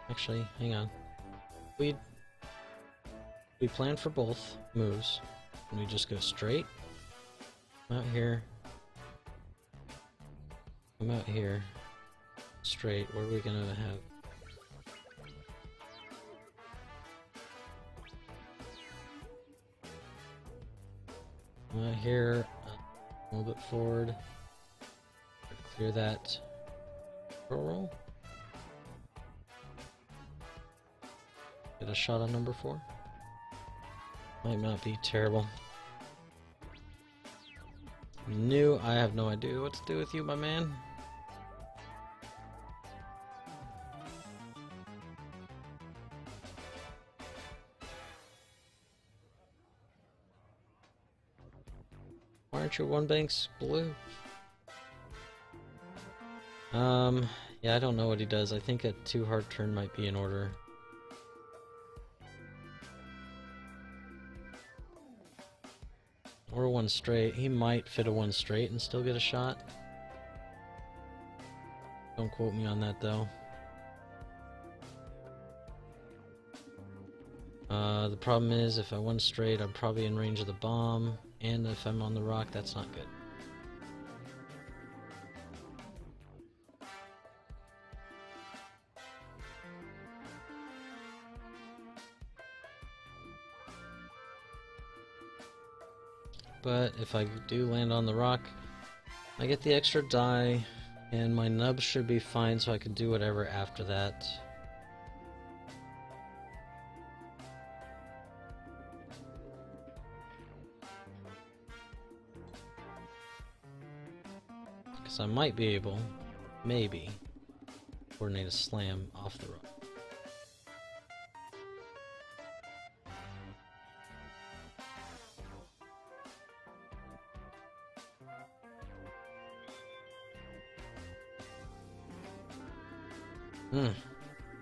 Actually, hang on. We plan for both moves, and we just go straight. Come out here. Come out here. Straight. What are we going to have? Here, a little bit forward. Clear that roll. Get a shot on number 4. Might not be terrible. New, I have no idea what to do with you, my man. Why aren't your 1 banks blue? Yeah, I don't know what he does. I think a 2 hard turn might be in order. Or 1 straight. He might fit a 1 straight and still get a shot. Don't quote me on that though. The problem is if I 1 straight, I'm probably in range of the bomb. And if I'm on the rock, that's not good. But if I do land on the rock, I get the extra die, and my nub should be fine, so I can do whatever after that. Because I might be able maybe coordinate a slam off the rock.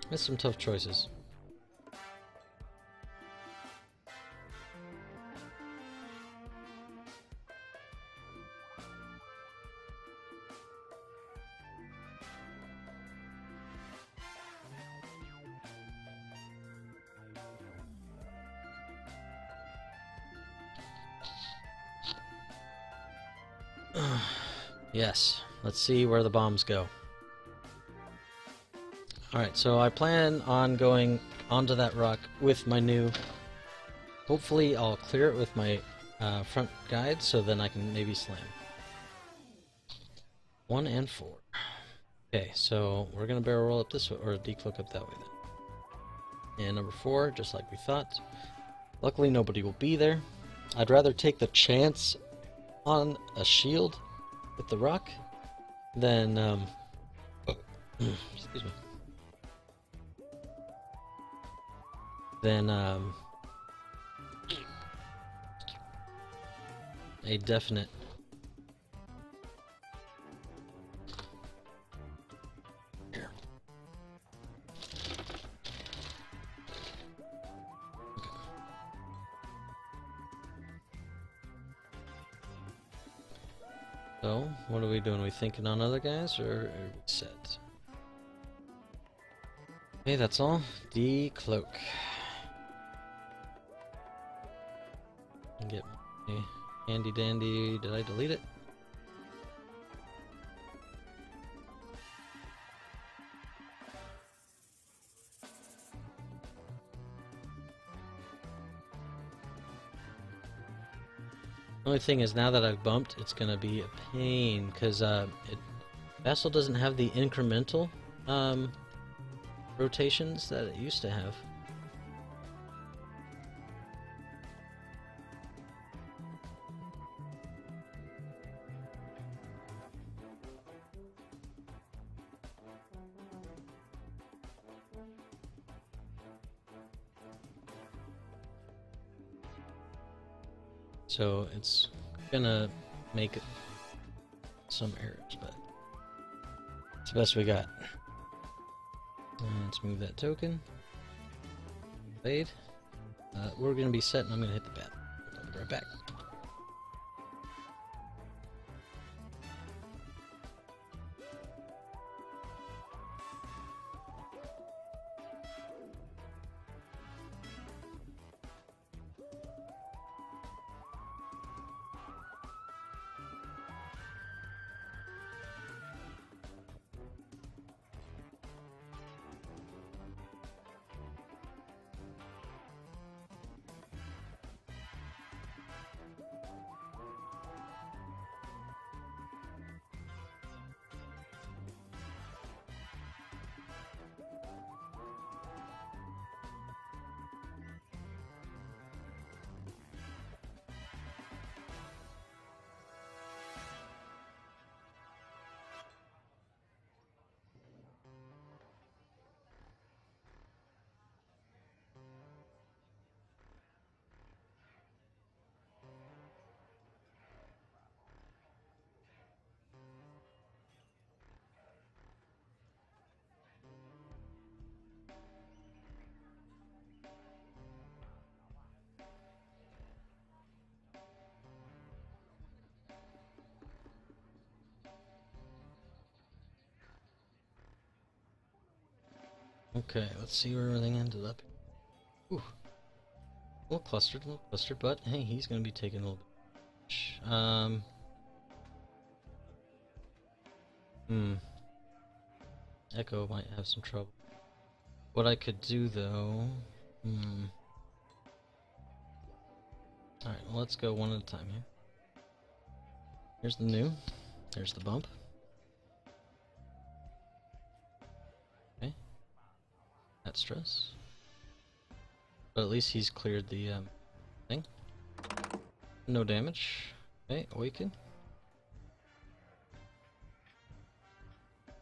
That's some tough choices. Yes, let's see where the bombs go. Alright, so I plan on going onto that rock with my new... Hopefully I'll clear it with my front guide, so then I can maybe slam. 1 and 4. Okay, so we're gonna barrel roll up this way, or decloak up that way then. And number 4, just like we thought. Luckily nobody will be there. I'd rather take the chance on a shield with the rock than excuse me. Than a definite here. So, what are we doing? Are we thinking on other guys, or are we set? Okay, that's all. Decloak. Get my handy dandy. Did I delete it? Only thing is, now that I've bumped, it's gonna be a pain because Vassal doesn't have the incremental rotations that it used to have. So it's gonna make some errors, but it's the best we got. Let's move that token. Fade. We're gonna be set, and I'm gonna hit the bat. I'll be right back. Okay, let's see where everything ended up. Ooh. A little clustered, but hey, he's gonna be taking a little bit. Echo might have some trouble. What I could do though... Alright, well, let's go one at a time here. Here's the new. There's the bump. Okay. That stress. But at least he's cleared the thing. No damage. Okay, awaken.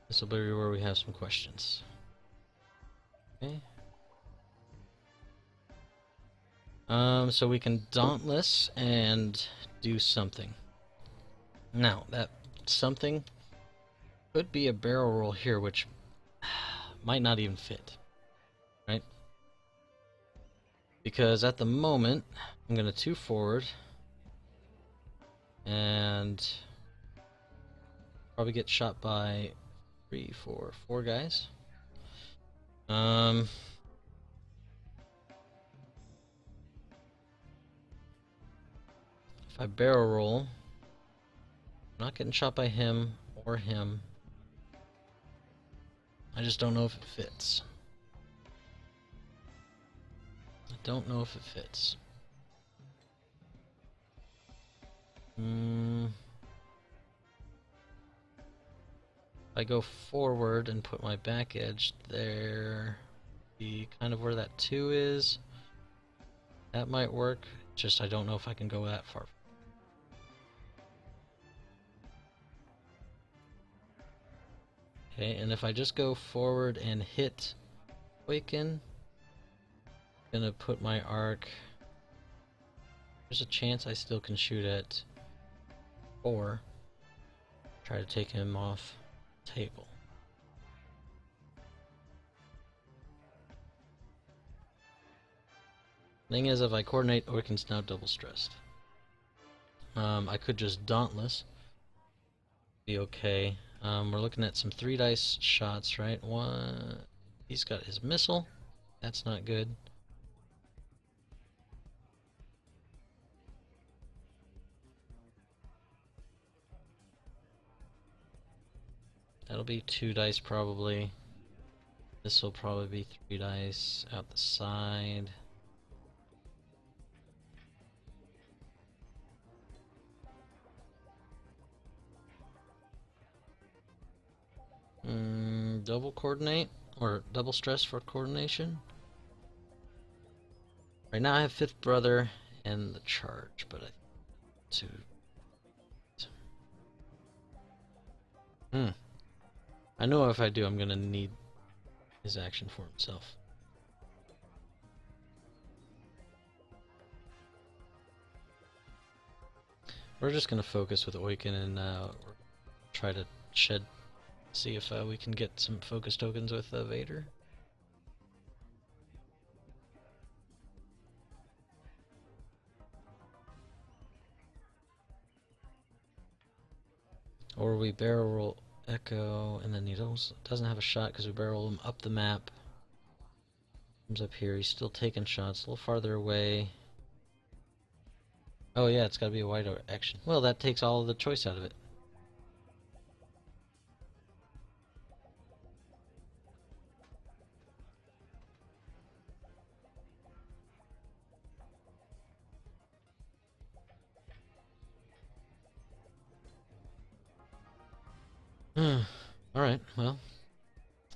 This will be where we have some questions. Okay. So we can Dauntless and do something. Now, that something could be a barrel roll here, which might not even fit, right? Because at the moment, I'm going to 2 forward and probably get shot by 3, 4, 4 guys. If I barrel roll, I'm not getting shot by him or him. I just don't know if it fits. I don't know if it fits. If I go forward and put my back edge there, be kind of where that 2 is. That might work, just I don't know if I can go that far. Okay, and if I just go forward and hit Awaken, I'm gonna put my arc. There's a chance I still can shoot at 4. Try to take him off table. Thing is, if I coordinate, Awaken's now double stressed. I could just Dauntless. Be okay. We're looking at some 3 dice shots, right? One. He's got his missile. That's not good. That'll be 2 dice probably. This will probably be 3 dice out the side. Double coordinate or double stress for coordination. Right now I have 5th brother and the charge, but I know if I do, I'm gonna need his action for himself. We're just gonna focus with Awaken and try to shed. See if we can get some focus tokens with Vader. Or we barrel roll Echo, and then he doesn't have a shot because we barrel him up the map. Comes up here, he's still taking shots, a little farther away. Oh yeah, it's gotta be a wide action. Well, that takes all of the choice out of it. Alright, well.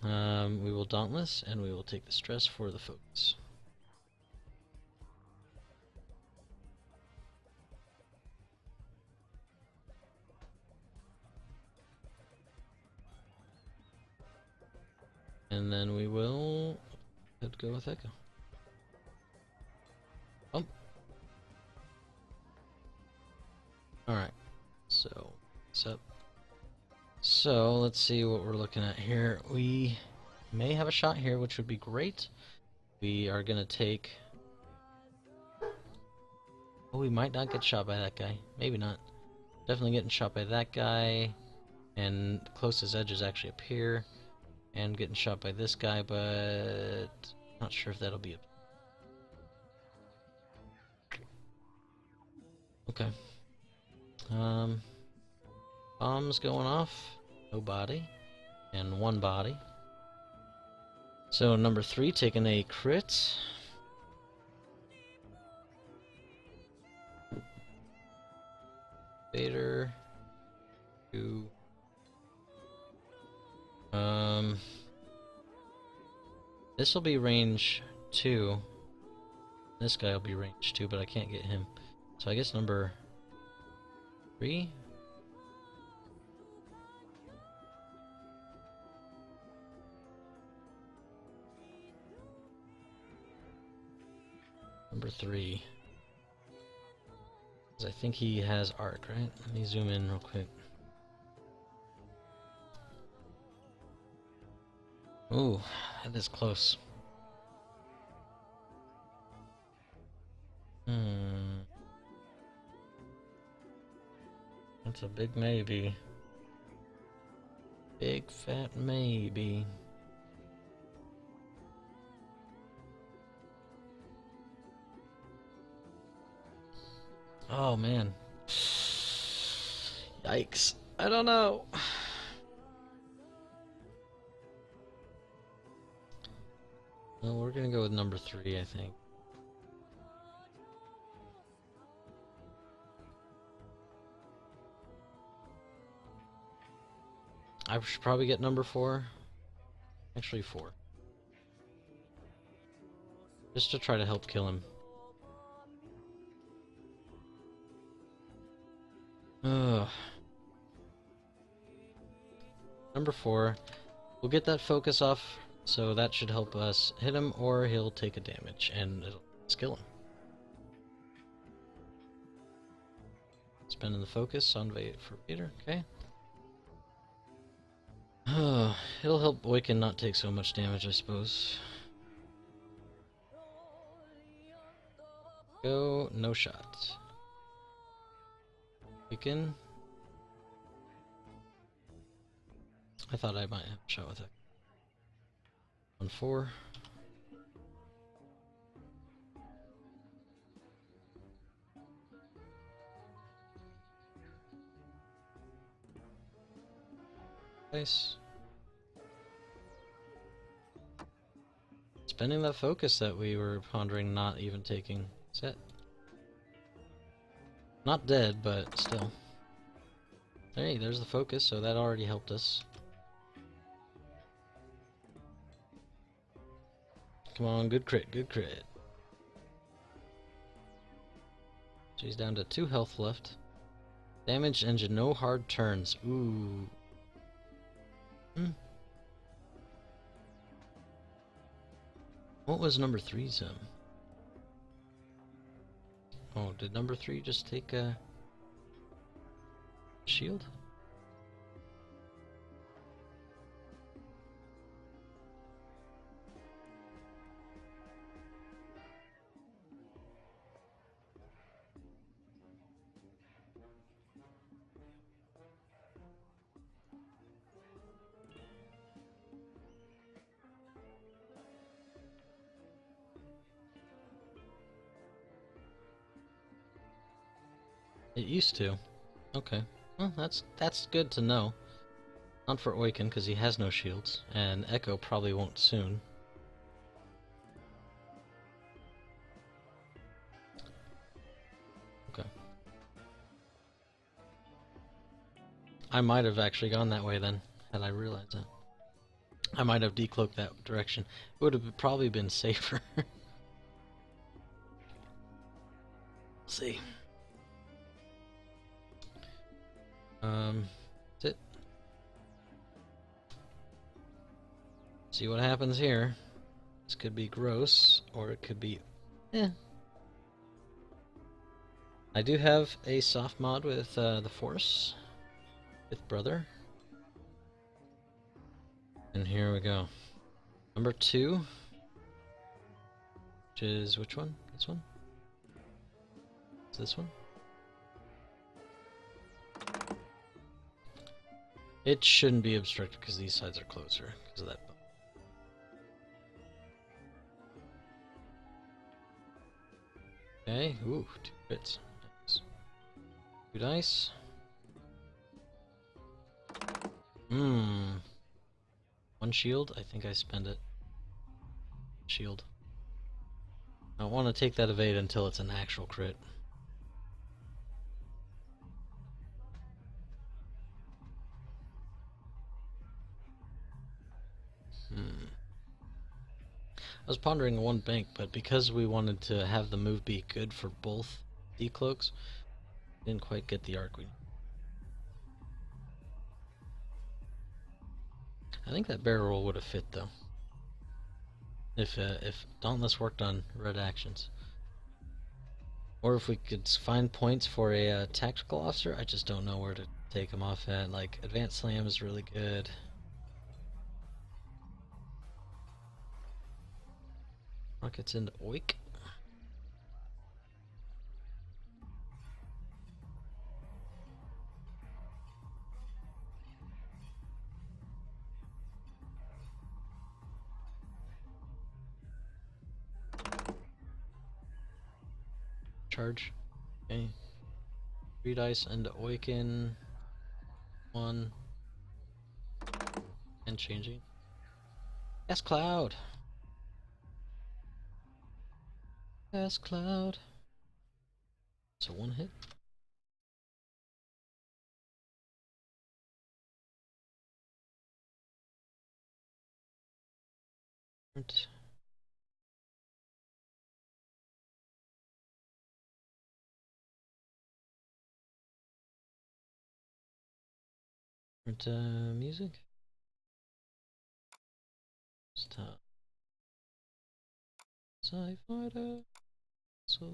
We will Dauntless, and we will take the stress for the focus. And then we will go with Echo. Oh. Alright, so what's up? So let's see what we're looking at here. We may have a shot here, which would be great. We are gonna take. Oh, we might not get shot by that guy. Maybe not. Definitely getting shot by that guy. And closest edge is actually up here. And getting shot by this guy, but not sure if that'll be okay. Bombs going off. No body. And 1 body. So number 3 taking a crit. Vader. 2. This will be range 2. This guy will be range 2, but I can't get him. So I guess number 3. Number 3. Because I think he has arc, right? Let me zoom in real quick. Ooh, that is close. That's a big maybe. Big fat maybe. Oh man. Yikes. I don't know. Well, we're gonna go with number 3, I think. I should probably get number 4. Actually 4. Just to try to help kill him. Ugh. Number 4. We'll get that focus off, so that should help us hit him, or he'll take a damage, and it'll skill him. Spending the focus on for Vader, okay. It'll help Boykin not take so much damage, I suppose. Go, no shot. Boykin. I thought I might have a shot with it. On 4. Nice. Spending that focus that we were pondering not even taking. Set. Not dead, but still. Hey, there's the focus, so that already helped us. Come on, good crit, good crit. She's down to 2 health left. Damaged engine, no hard turns. Ooh. What was number 3's? Oh, did number 3 just take a shield? It used to. Okay. Well, that's good to know. Not for Oiken, because he has no shields, and Echo probably won't soon. Okay. I might have actually gone that way then, had I realized that. I might have decloaked that direction. It would have probably been safer. See. That's it. See what happens here. This could be gross, or it could be I do have a soft mod with the Force, with Brother. And here we go. Number 2, which is which one? This one? Is this one? It shouldn't be obstructed because these sides are closer because of that. Okay, ooh, 2 crits. Nice. 2 dice. One shield. I think I spend it. Shield. I don't want to take that evade until it's an actual crit. I was pondering one bank, but because we wanted to have the move be good for both decloaks, didn't quite get the arc we need. I think that barrel roll would have fit though. If Dauntless worked on red actions. Or if we could find points for a tactical officer, I just don't know where to take him off at. Like, advanced slam is really good. Rockets into oik. Charge. Okay. 3 dice into oikin. 1. And changing. Yes, Cloud. Yes, Cloud. So 1 hit. Music. Stop. Sci-Fighter. So.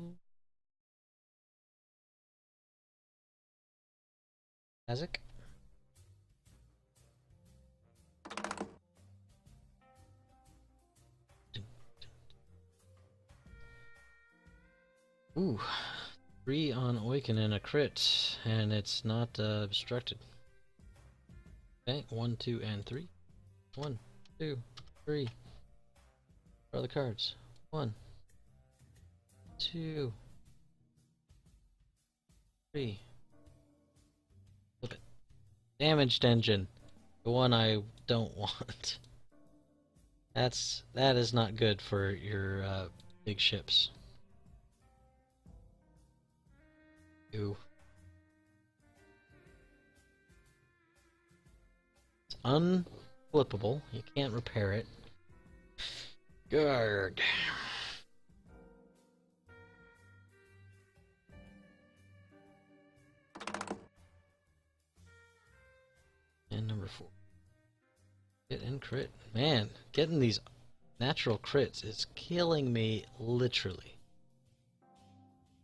Isaac. Ooh. 3 on Oiken and a crit, and it's not obstructed. Okay, 1, 2, and 3. 1, 2, 3. Draw the cards. 1, 2, 3. Flip it. Damaged engine. The one I don't want. That is not good for your big ships. Ew. It's unflippable. You can't repair it. Guard. And number 4. Hit and crit. Man, getting these natural crits is killing me, literally.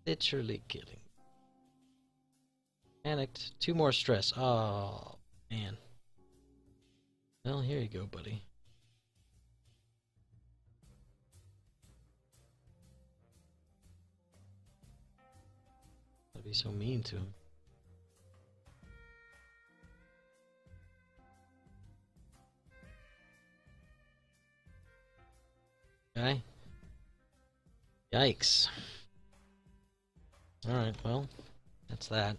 Literally killing me. Panicked. 2 more stress. Oh, man. Well, here you go, buddy. I'd be so mean to him. Okay. Yikes. Alright, well, that's that.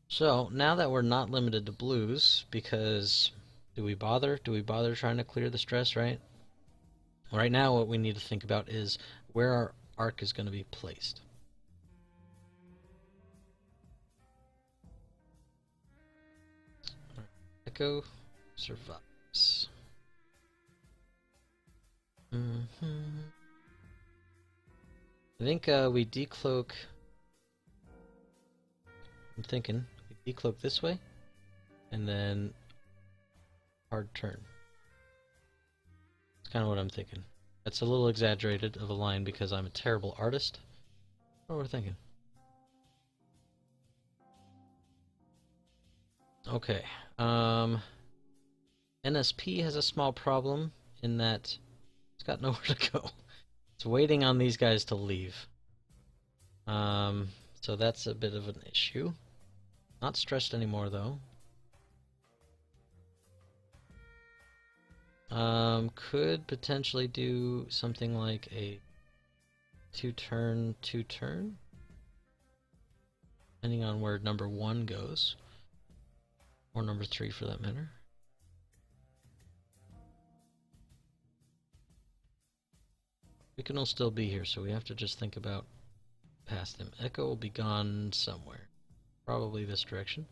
So, now that we're not limited to blues, because do we bother? Do we bother trying to clear the stress, right? Right now, what we need to think about is where our arc is going to be placed. Echo survives. I think we decloak. I'm thinking we decloak this way, and then hard turn. That's kind of what I'm thinking. That's a little exaggerated of a line because I'm a terrible artist. What we're thinking. Okay. NSP has a small problem in that it's got nowhere to go. It's waiting on these guys to leave. So that's a bit of an issue. Not stressed anymore though. Could potentially do something like a 2-turn, 2-turn, depending on where number 1 goes, or number 3 for that matter. We can all still be here, so we have to just think about past them. Echo will be gone somewhere, probably this direction.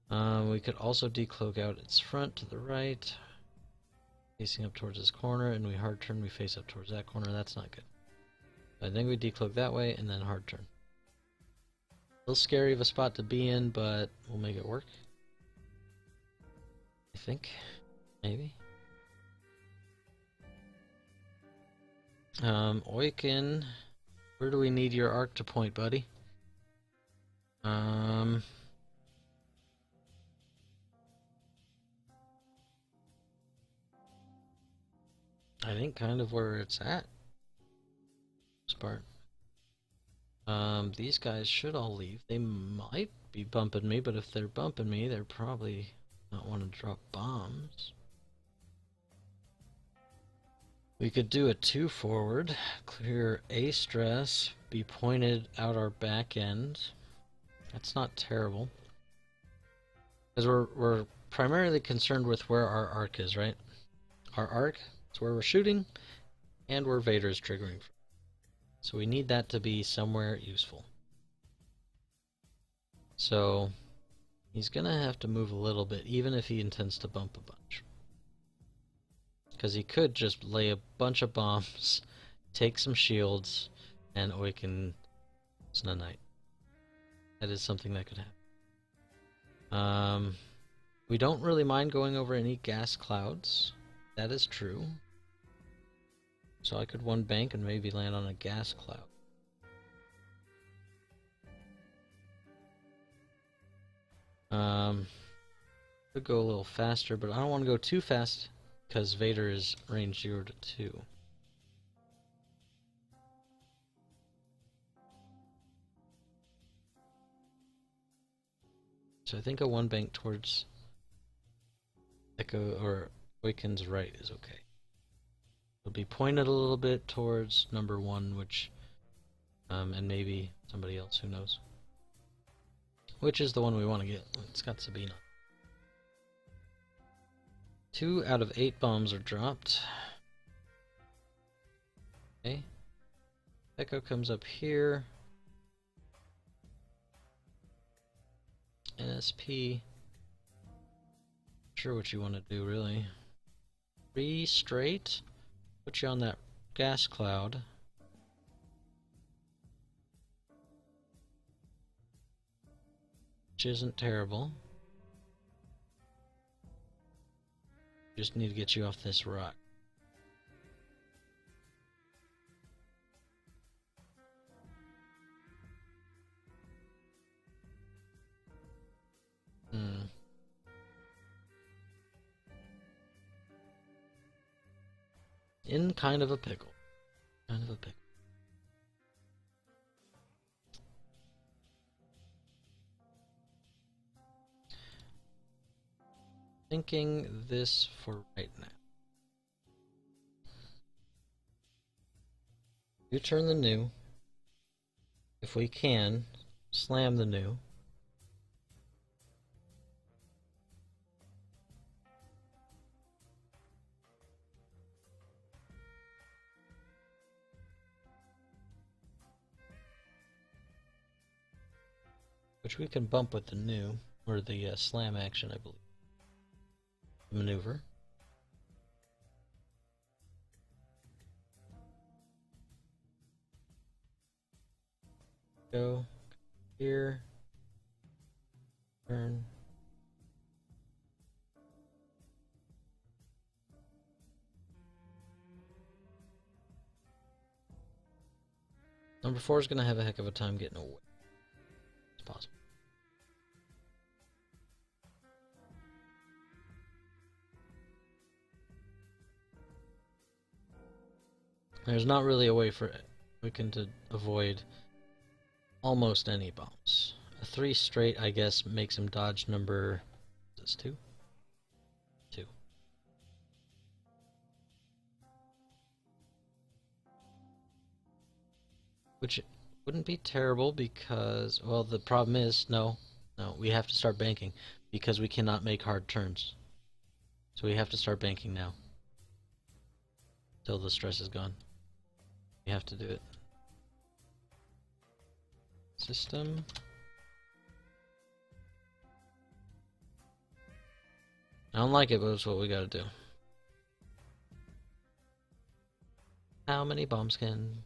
We could also decloak out its front to the right, facing up towards this corner, and we hard turn, we face up towards that corner. That's not good. I think we decloak that way and then hard turn. A little scary of a spot to be in, but we'll make it work. I think. Maybe. Oiken, where do we need your arc to point, buddy? I think kind of where it's at. This part. These guys should all leave. They might be bumping me, but if they're bumping me, they're probably not want to drop bombs. We could do a 2 forward, clear A stress, be pointed out our back end. That's not terrible. Because we're primarily concerned with where our arc is, right? Our arc is where we're shooting, and where Vader is triggering from. So we need that to be somewhere useful. So he's gonna have to move a little bit, even if he intends to bump a bunch. Because he could just lay a bunch of bombs, take some shields, and Oiken Snunite. That is something that could happen. We don't really mind going over any gas clouds. That is true. So I could one bank and maybe land on a gas cloud. Could go a little faster, but I don't want to go too fast because Vader is range 0 to 2. So I think a one bank towards Echo or Oiken's right is okay. It'll be pointed a little bit towards number 1, which, and maybe somebody else, who knows. Which is the one we want to get. It's got Sabina. 2 out of 8 bombs are dropped. Okay. Echo comes up here. NSP. Not sure what you want to do, really. 3 straight. Put you on that gas cloud. Which isn't terrible. Just need to get you off this rock. In kind of a pickle. Kind of a pickle. Thinking this for right now. You turn the new. If we can, slam the new. Which we can bump with the new, or the slam action, I believe. Maneuver. Go here. Turn. Number 4 is going to have a heck of a time getting away. It's possible. There's not really a way for Wiccan to avoid almost any bombs. A 3 straight, I guess, makes him dodge number... Is this 2? 2. Which wouldn't be terrible because... Well, the problem is, no, we have to start banking because we cannot make hard turns. So we have to start banking now. Till the stress is gone. We have to do it. System. I don't like it, but it's what we gotta do. How many bombs can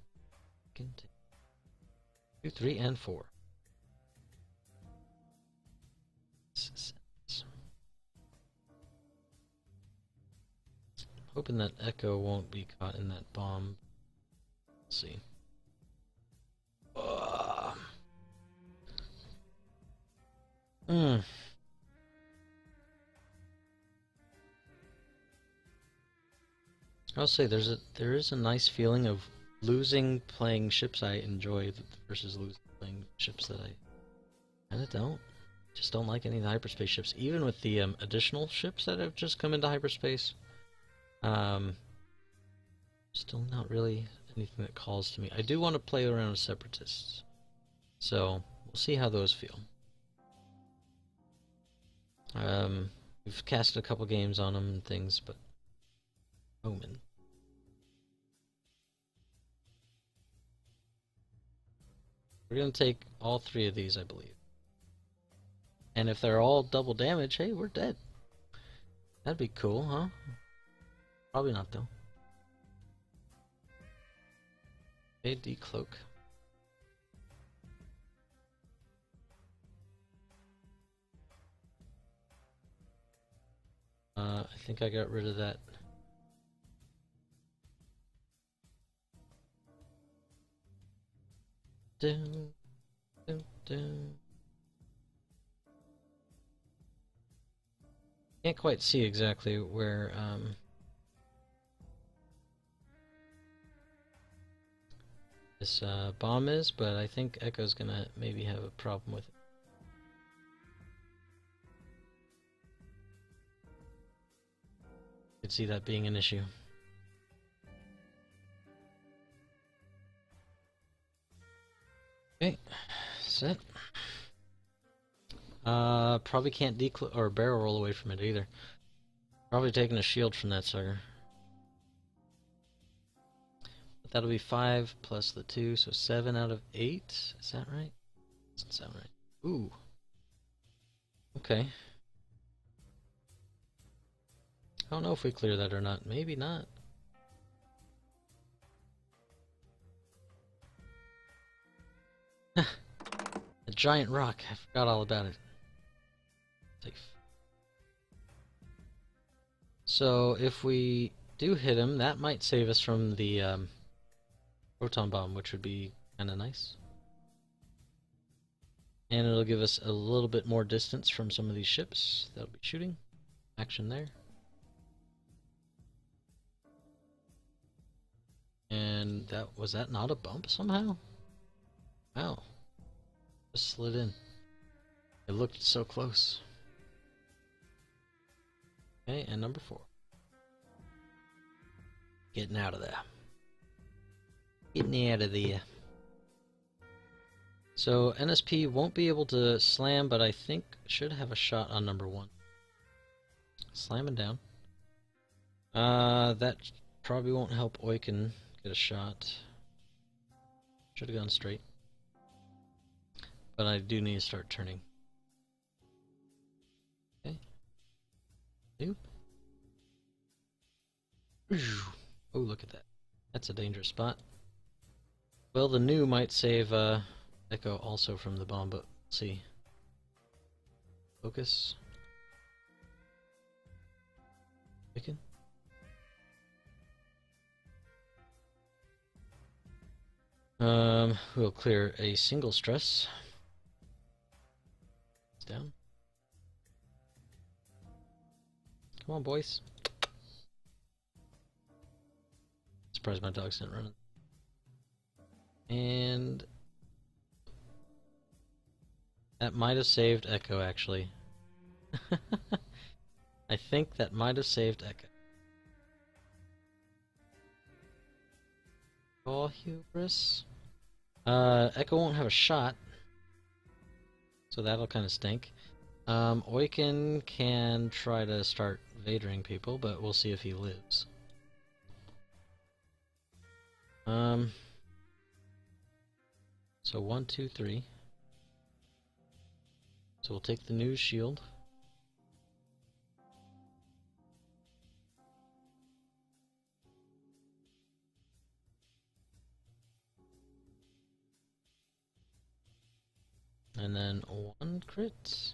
take? 2, 3, and 4. Hoping that Echo won't be caught in that bomb. Let's see. Hmm. I'll say there is a nice feeling of losing playing ships I enjoy versus losing playing ships that I kind of don't. Just don't like any of the hyperspace ships. Even with the additional ships that have just come into hyperspace, um, still not really anything that calls to me. I do want to play around with separatists, so we'll see how those feel. We've casted a couple games on them and things, but Omen. We're gonna take all three of these, I believe. And if they're all double damage, hey, we're dead. That'd be cool, huh? Probably not, though. Okay, decloak. I think I got rid of that. Dun, dun, dun. Can't quite see exactly where this bomb is, but I think Echo's gonna maybe have a problem with it. Could see that being an issue. Okay, set. Probably can't decloak or barrel roll away from it either. Probably taking a shield from that sucker. But that'll be 5 plus the 2, so 7 out of 8. Is that right? Doesn't sound right. Ooh. Okay. I don't know if we clear that or not. Maybe not. A giant rock. I forgot all about it. Safe. So if we do hit him, that might save us from the proton bomb, which would be kind of nice. And it'll give us a little bit more distance from some of these ships that'll be shooting. Action there. And was that not a bump somehow? Wow. Just slid in. It looked so close. Okay, and number 4. Getting out of there. Getting out of there. So NSP won't be able to slam, but I think should have a shot on number 1. Slamming down. That probably won't help Oiken get a shot. Should have gone straight. But I do need to start turning. Okay. Nope. Oh, look at that. That's a dangerous spot. Well, the new might save Echo also from the bomb, but let's see. Focus. Chicken. We'll clear a single stress. Down. Come on, boys. Surprised my dog's not running. And that might have saved Echo, actually. I think that might have saved Echo. Oh, hubris. Echo won't have a shot, so that'll kind of stink. Oiken can try to start vadering people, but we'll see if he lives. So 1, 2, 3. So we'll take the new shield. And then 1 crit.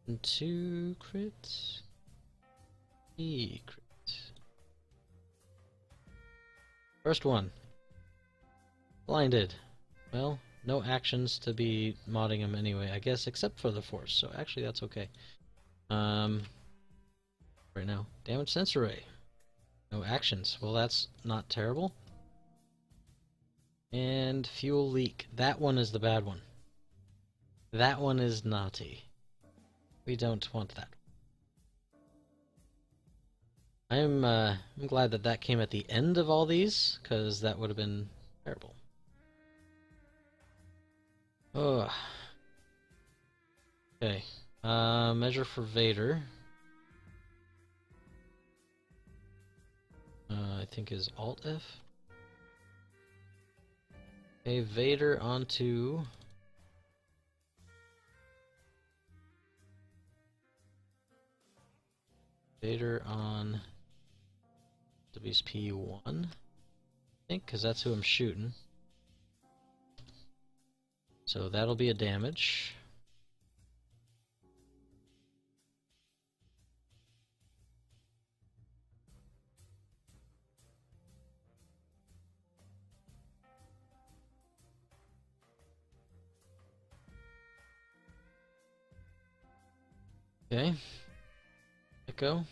And 2 crit. 3 crit. First one. Blinded. Well, no actions to be modding him anyway, I guess, except for the force. So actually, that's okay. Right now, damage sense array. No actions. Well, that's not terrible. And fuel leak. That one is the bad one. That one is naughty. We don't want that. I'm glad that that came at the end of all these, because that would have been terrible. Ugh. Okay. Measure for Vader. I think is Alt F. Okay, Vader onto Vader on WSP1, I think, because that's who I'm shooting. So that'll be a damage. Okay. Echo.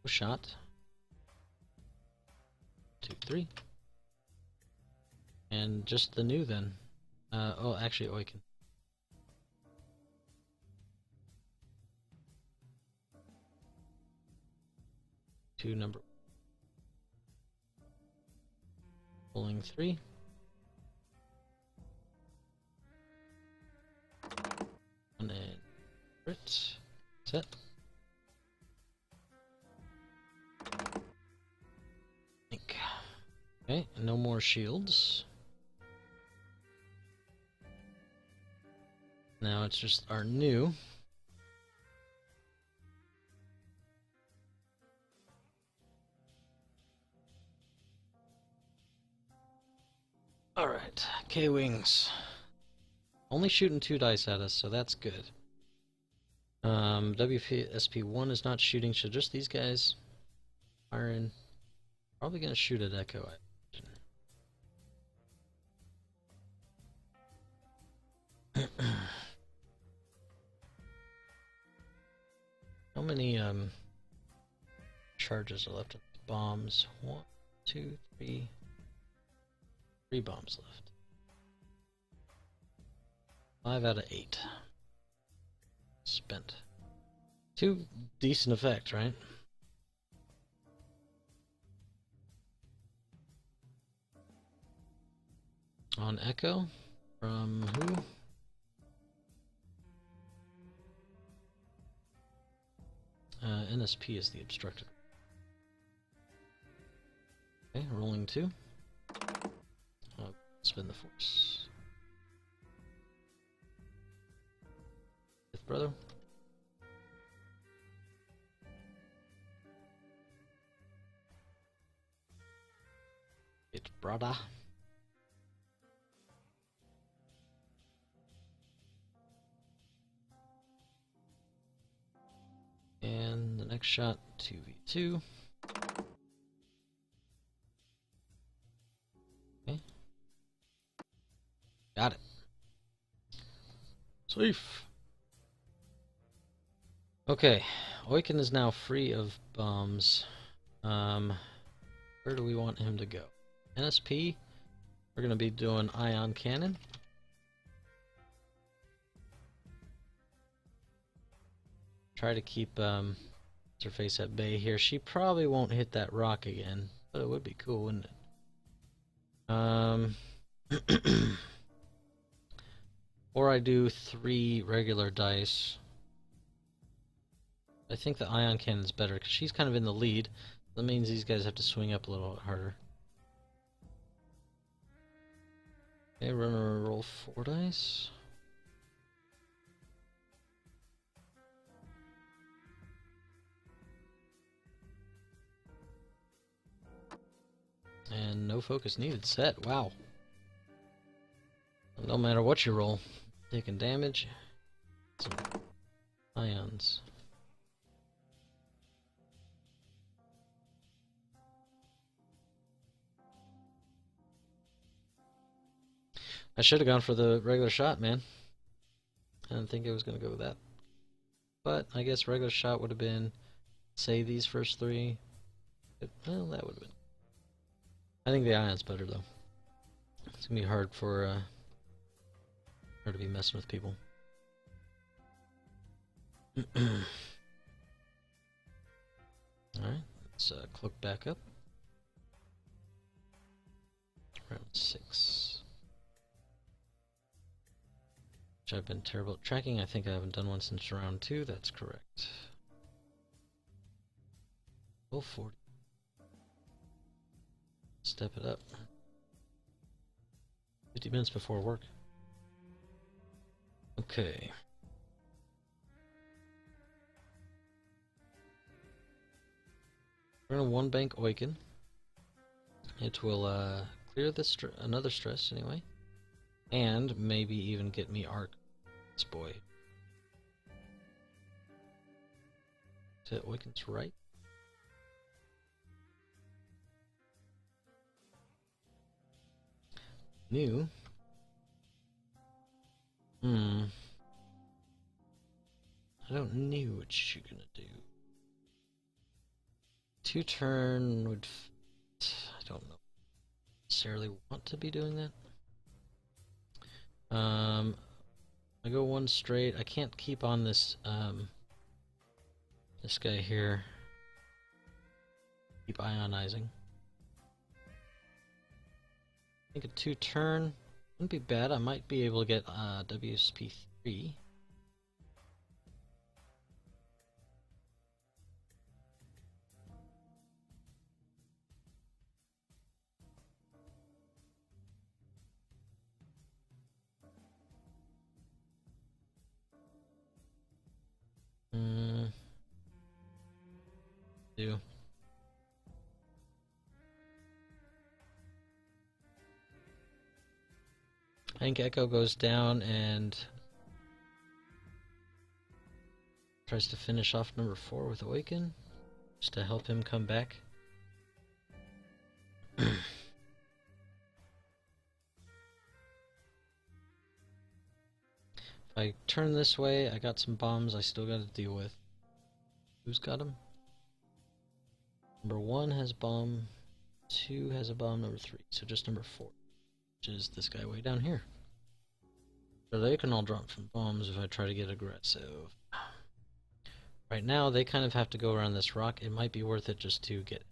Shot. 2, 3. And just the new then. Oh, actually, Oiken. 2 number. Pulling 3. And crit. Set. Okay, no more shields. Now it's just our new. Alright, K-Wings. Only shooting 2 dice at us, so that's good. WSP1 is not shooting, so just these guys firing. Probably gonna shoot at Echo. How many charges are left? Bombs. 1, 2, 3. 3 bombs left. 5 out of 8. Spent. 2 decent effects, right? On Echo? From who? NSP is the obstructed. Okay, rolling 2. I'll spin the force. 5th brother. It's brother. And the next shot, 2v2. Okay. Got it. Safe. Okay, Oiken is now free of bombs. Where do we want him to go? NSP? We're gonna be doing ion cannon. Try to keep her face at bay here. She probably won't hit that rock again, but it would be cool, wouldn't it? Or I do 3 regular dice. I think the ion cannon is better because she's kind of in the lead. That means these guys have to swing up a little harder. Okay, we're gonna roll 4 dice. And no focus needed. Set. Wow. No matter what you roll, taking damage. Some ions. I should have gone for the regular shot, man. I didn't think it was going to go with that. But I guess regular shot would have been, say, these first three. Well, that would have been. I think the ion's better, though. It's going to be hard for her to be messing with people. Alright, let's cloak back up. Round 6. Which I've been terrible at tracking. I think I haven't done one since round 2. That's correct. Oh, 40. Step it up. 50 minutes before work. Okay. We're gonna one bank Oiken. It will clear this another stress anyway, and maybe even get me arc. This boy. To Oiken's right. New. I don't know what you're gonna do. 2-turn would. I don't know. Necessarily want to be doing that. I go one straight. I can't keep on this this guy here. Keep ionizing. I think a 2-turn wouldn't be bad. I might be able to get WSP3. Do. I think Echo goes down and tries to finish off number 4 with Awaken, just to help him come back. If I turn this way, I got some bombs I still got to deal with. Who's got them? Number 1 has a bomb, 2 has a bomb, number 3, so just number 4, which is this guy way down here. So they can all drop from bombs if I try to get aggressive. Right now, they kind of have to go around this rock. It might be worth it just to get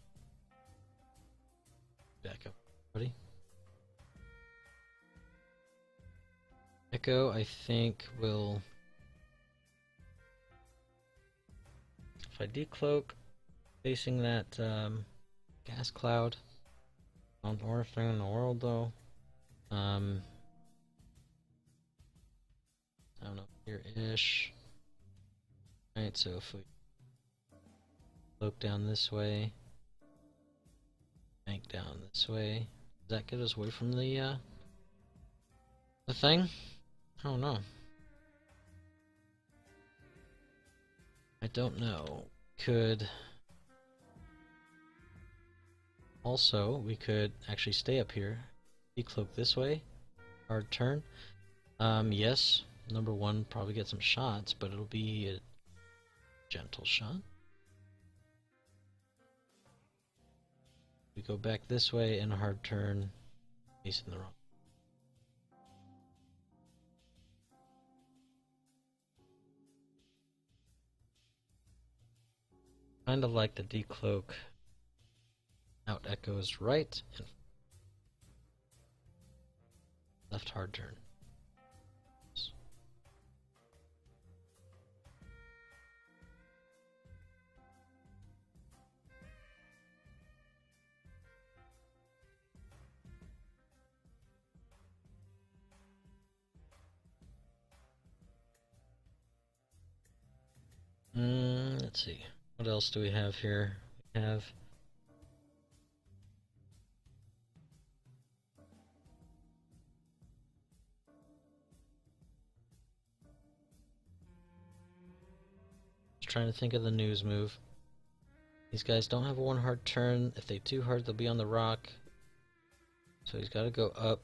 back up. Ready? Echo, I think, will... If I decloak, facing that gas cloud, not the worst thing in the world, though. I don't know, here-ish. Alright, so if we look down this way, bank down this way, does that get us away from the thing? I don't know. I don't know. Could... Also, we could actually stay up here, decloak this way, hard turn. Yes, number 1 probably get some shots, but it'll be a gentle shot. We go back this way and a hard turn, facing the wrong. Kind of like the decloak out Echo's right and left hard turn. Let's see. What else do we have here? We have just trying to think of the news move. These guys don't have a 1 hard turn. If they 2 hard, they'll be on the rock. So he's got to go up.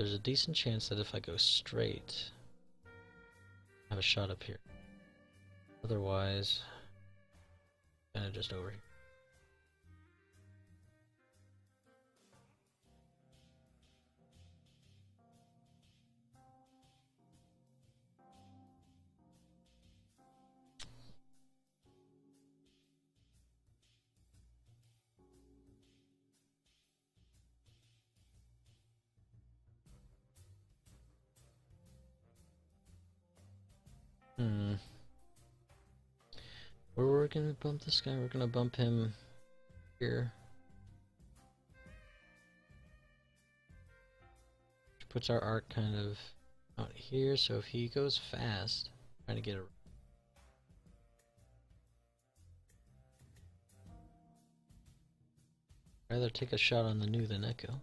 There's a decent chance that if I go straight, I have a shot up here. Otherwise, kind of just over here. Where we're gonna bump this guy? We're gonna bump him here. Which puts our arc kind of out here, so if he goes fast, trying to get a rather take a shot on the new than Echo.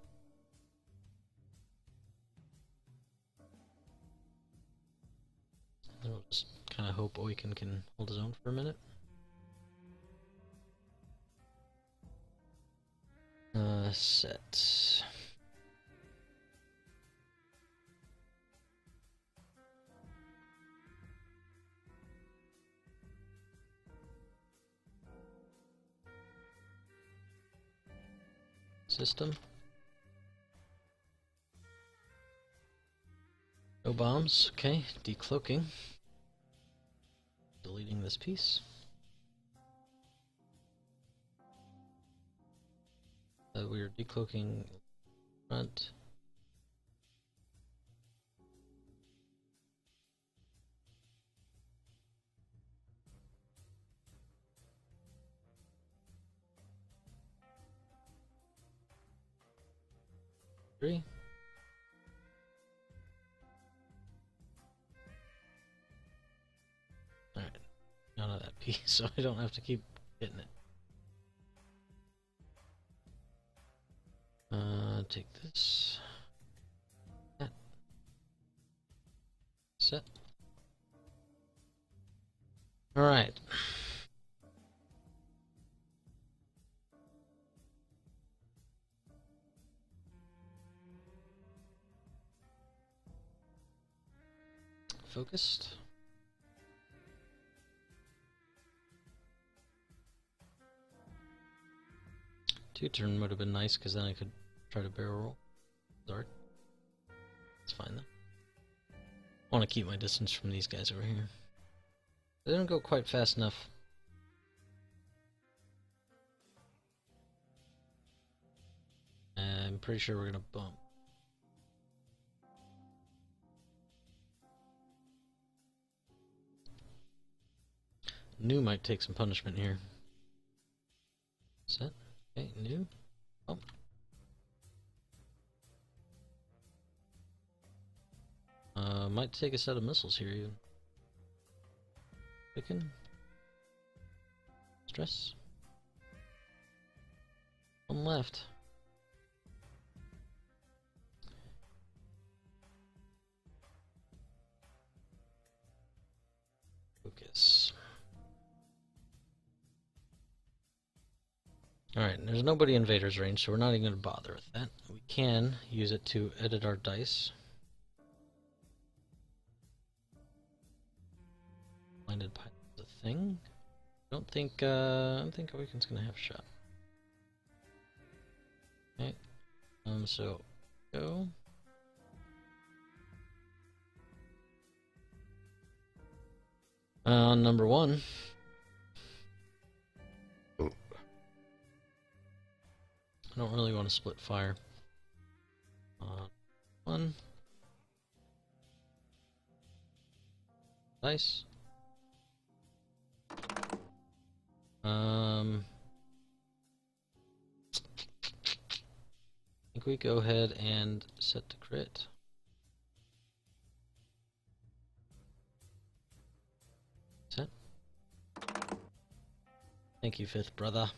Then we'll just kind of hope Oiken can hold his own for a minute. Set. System. No bombs. Okay, decloaking. Deleting this piece. We're decloaking front. Three. Alright. None of that piece, so I don't have to keep hitting it. Take this. That. Set. Alright. Focused. Two-turn would have been nice, because then I could try to barrel roll. Dark. It's fine though. I want to keep my distance from these guys over here. They don't go quite fast enough. I'm pretty sure we're gonna bump. New might take some punishment here. Set. Okay, new. Bump. Might take a set of missiles here even. Picking. Stress. One left. Focus. Alright, there's nobody in Vader's range, so we're not even going to bother with that. We can use it to edit our dice. Blinded Pilot is a thing. I don't think Awaken's gonna have a shot. Okay. So go. Number one. I don't really want to split fire. One. Dice. I think we go ahead and set the crit. Set. Thank you, fifth brother.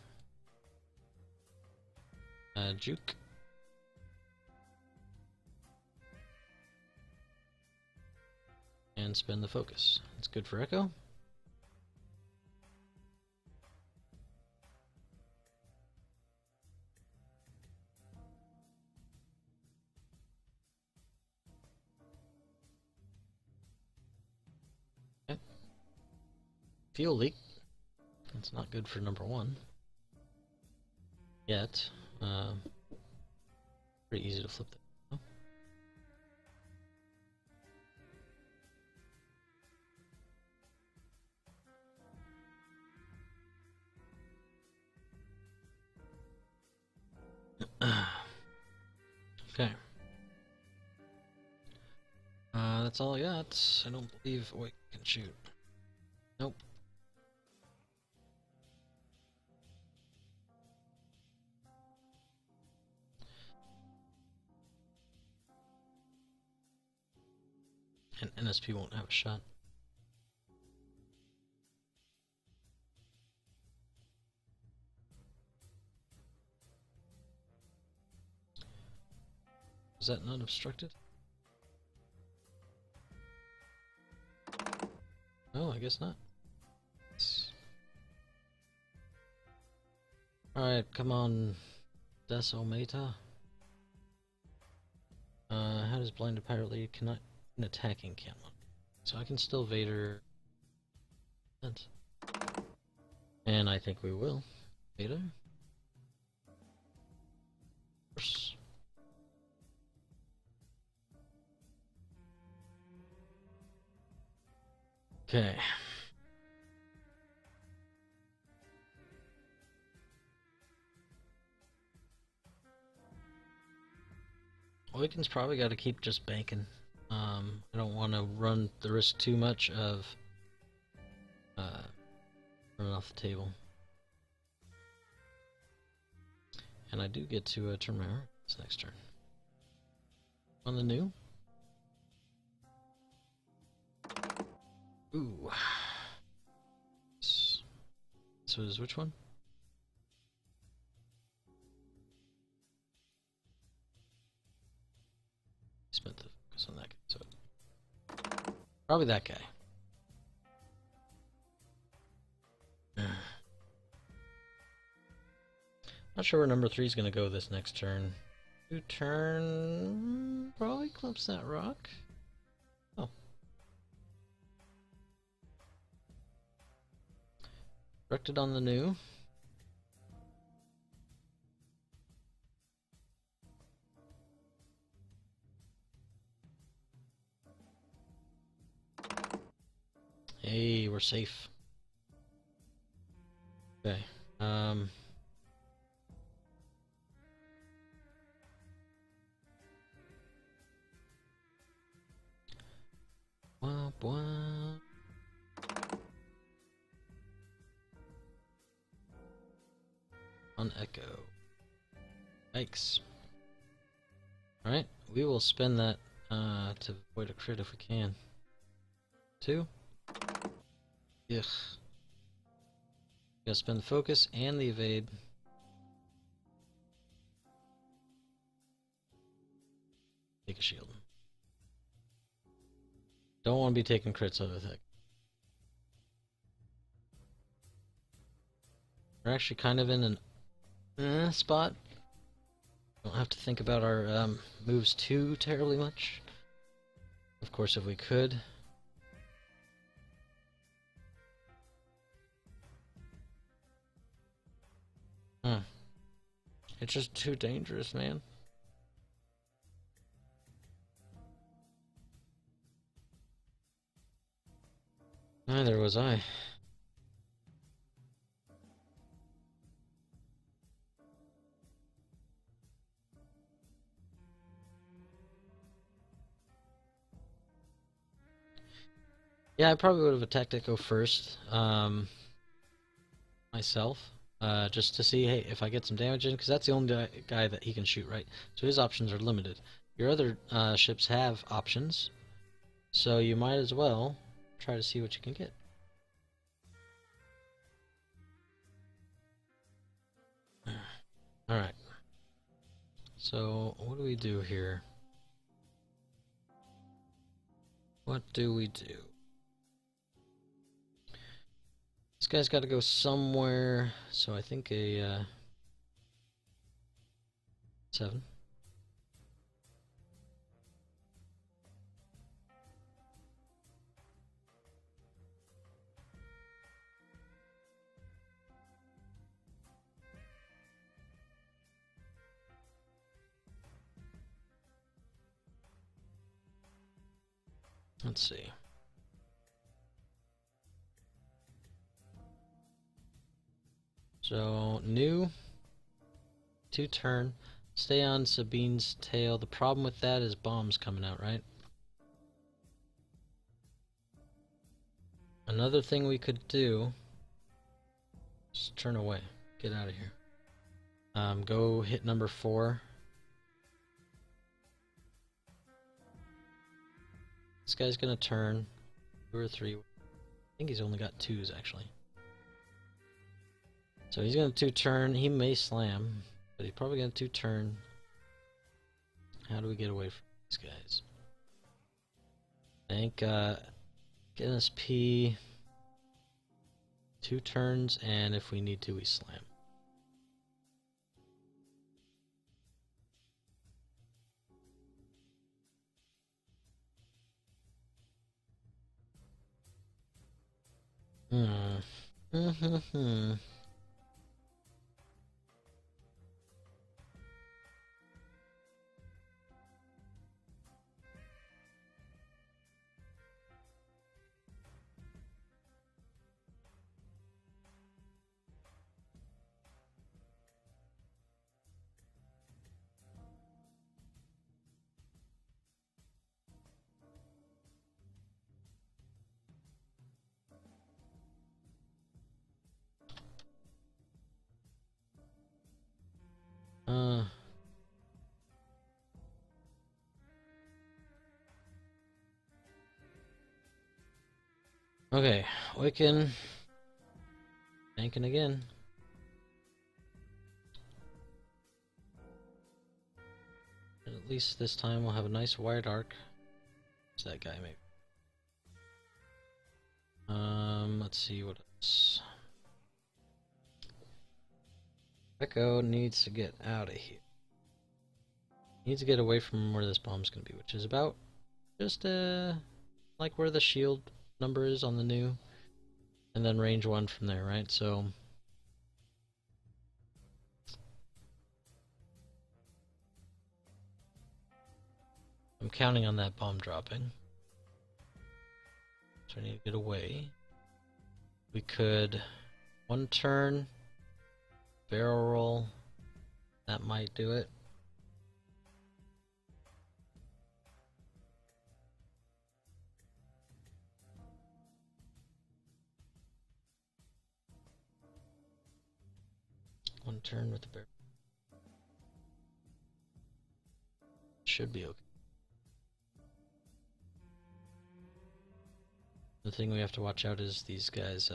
Juke. And spend the focus. It's good for Echo. fuel leak. That's not good for number one. Yet. Pretty easy to flip that. Okay. That's all I got. I don't believe we can shoot. Nope. And NSP won't have a shot. Is that not obstructed? No, I guess not. Alright, come on, Vassal Meta. How does blinded pirate lead cannot an attacking camera? So I can still Vader. And I think we will. Vader. Okay. Awaken's probably got to keep just banking. I don't want to run the risk too much of running off the table. And I do get to turn my arm this next turn. On the new. Ooh. So is which one? Spent the focus on that guy, so probably that guy. Not sure where number 3 is going to go this next turn. New turn, probably clips that rock. Oh. Directed on the new. Hey, we're safe. Okay. Wah, wah. On Echo. Yikes. Alright, we will spend that to avoid a crit if we can. 2. Ugh. Gotta spend the focus and the evade. Take a shield. Don't want to be taking crits out of the We're actually kind of in an spot. Don't have to think about our moves too terribly much. Of course, if we could. It's just too dangerous, man. Neither was I. Yeah, I probably would have attacked Echo first, myself, just to see, hey, if I get some damage in, because that's the only guy that he can shoot, right? So his options are limited. Your other ships have options, so you might as well try to see what you can get. Alright. So, what do we do here? What do we do? This guy's got to go somewhere, so I think a 7. Let's see. So, new, 2-turn, stay on Sabine's tail. The problem with that is bombs coming out, right? Another thing we could do is turn away. Get out of here. Go hit number 4. This guy's gonna turn 2 or 3. I think he's only got 2s actually. So he's gonna 2-turn. He may slam, but he's probably gonna 2-turn. How do we get away from these guys? I think get an SP, 2 turns, and if we need to, we slam. Okay, Wiccan. Tanking again. And at least this time we'll have a nice wide arc. What's that guy maybe? Let's see what else. Echo needs to get out of here. Needs to get away from where this bomb's gonna be, which is about just like where the shield number is on the new, and then range 1 from there, right? So I'm counting on that bomb dropping. So I need to get away. We could 1 turn, barrel roll. That might do it. One turn with the barrel. Should be okay. The thing we have to watch out is these guys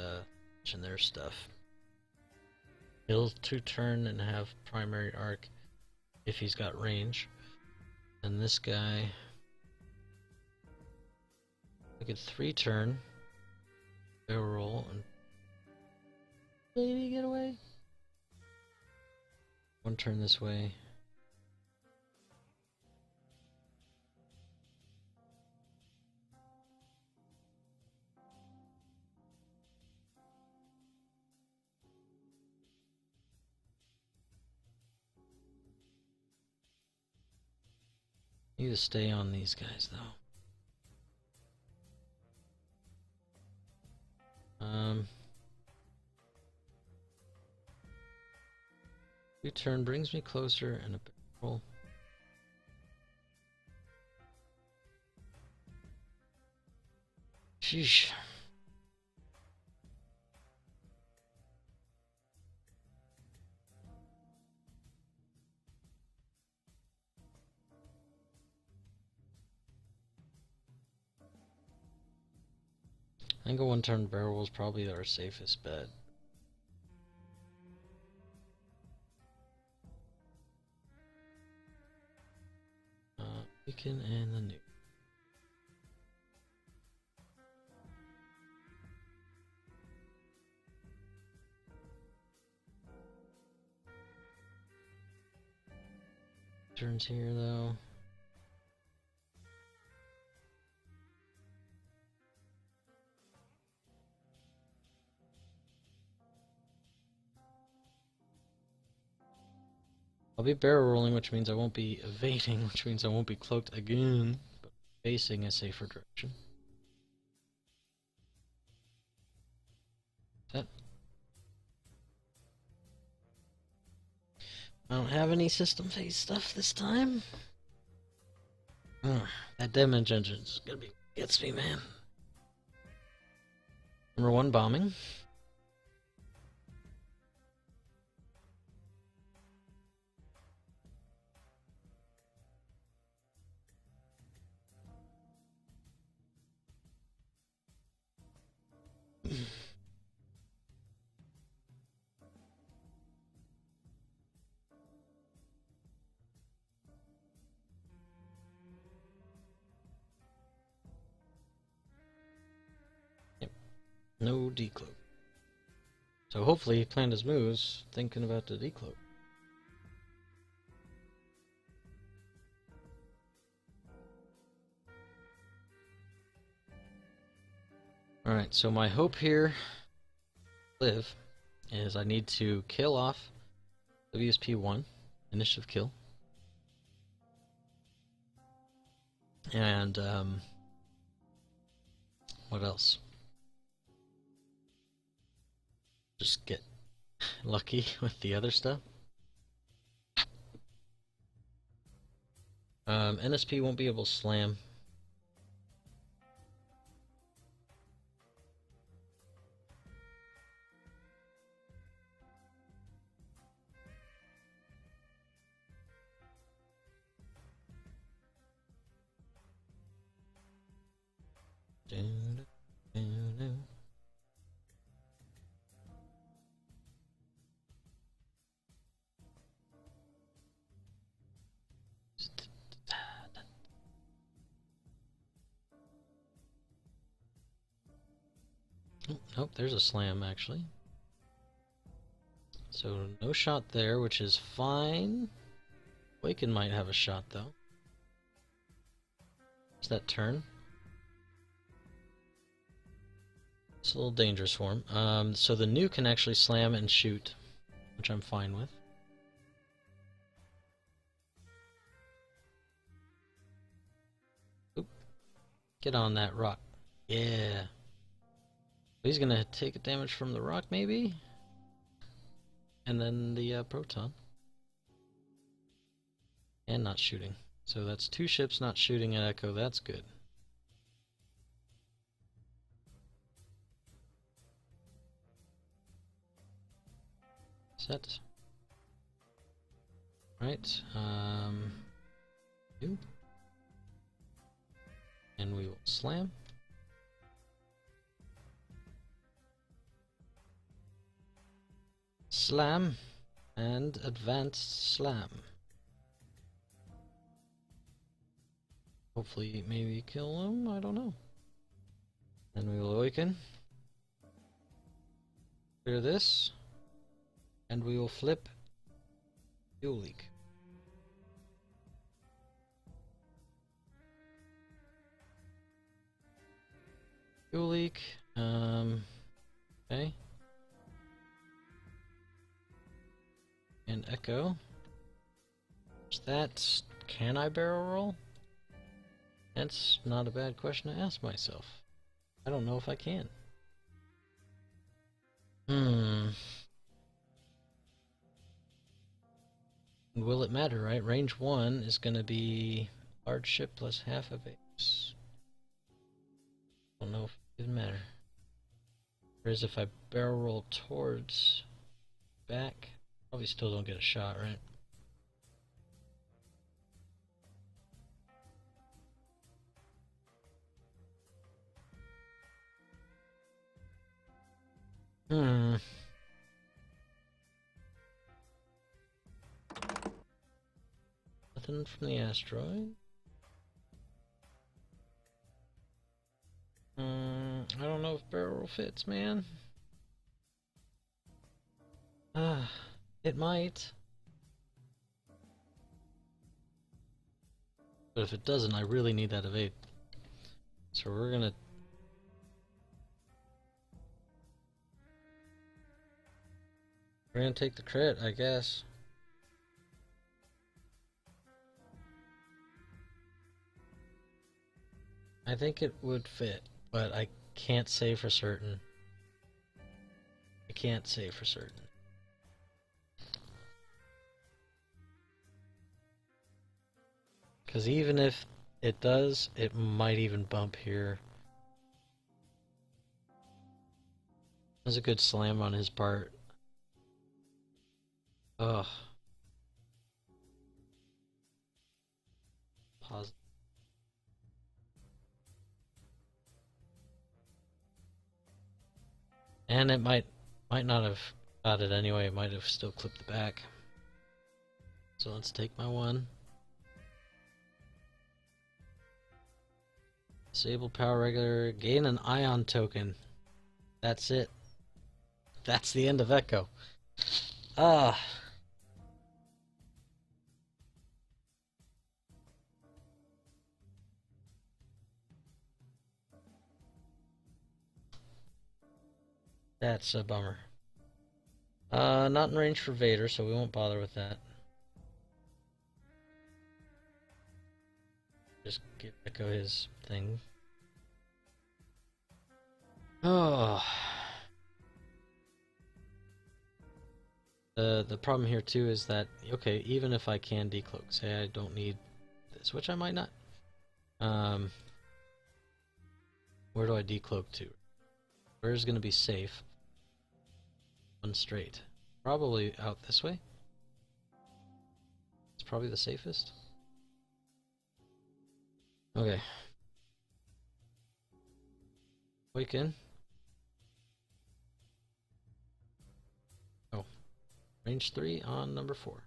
and their stuff. He'll 2-turn and have primary arc if he's got range. And this guy, I could 3-turn, barrel roll, and maybe get away. 1 turn this way. Need to stay on these guys though. Two-turn brings me closer and a barrel. Sheesh. I think a 1-turn barrel is probably our safest bet. Beacon and the nuke. Turns here though. I'll be barrel rolling, which means I won't be evading, which means I won't be cloaked again, but facing a safer direction. that. I don't have any system phase stuff this time. That damage engine's gonna be gets me, man. Number 1 bombing. Yep. No decloak. So hopefully he planned his moves thinking about the decloak. Alright, so my hope here, live, is I need to kill off WSP1, initiative kill. And, what else? Just get lucky with the other stuff. NSP won't be able to slam. Oh, there's a slam actually. So no shot there, which is fine. Waken might have a shot though. Is that turn? It's a little dangerous for him. So the Nu can actually slam and shoot, which I'm fine with. Oop. Get on that rock. Yeah. He's gonna take a damage from the rock, maybe? And then the proton. And not shooting. So that's 2 ships not shooting at Echo, that's good. Set. Right, and we will slam. Slam and advanced slam. Hopefully maybe kill him, I don't know. Then we will awaken. Clear this. And we will flip fuel leak. Fuel leak, okay. And Echo. Is that, can I barrel roll? That's not a bad question to ask myself. I don't know if I can. Will it matter, right? Range 1 is going to be large ship plus half of base. Don't know if it didn't matter. Whereas if I barrel roll towards back, probably still don't get a shot, right? Nothing from the asteroid. I don't know if barrel fits, man. It might. But if it doesn't, I really need that evade. So we're gonna... We're gonna take the crit, I guess. I think it would fit, but I can't say for certain. can't say for certain. Because even if it does, it might even bump here. That was a good slam on his part. Ugh. Pause. And it might not have got it anyway. It might have still clipped the back. So let's take my one. Disable power regular. Gain an ion token. That's it. That's the end of Echo. Ah. That's a bummer. Not in range for Vader, so we won't bother with that. Just give Echo his thing. Oh. The problem here too is that, okay, even if I can decloak, say I don't need this, which I might not. Where do I decloak to? Where's gonna be safe? One straight. Probably out this way. It's probably the safest. Okay. Wake in. Oh. Range 3 on number 4.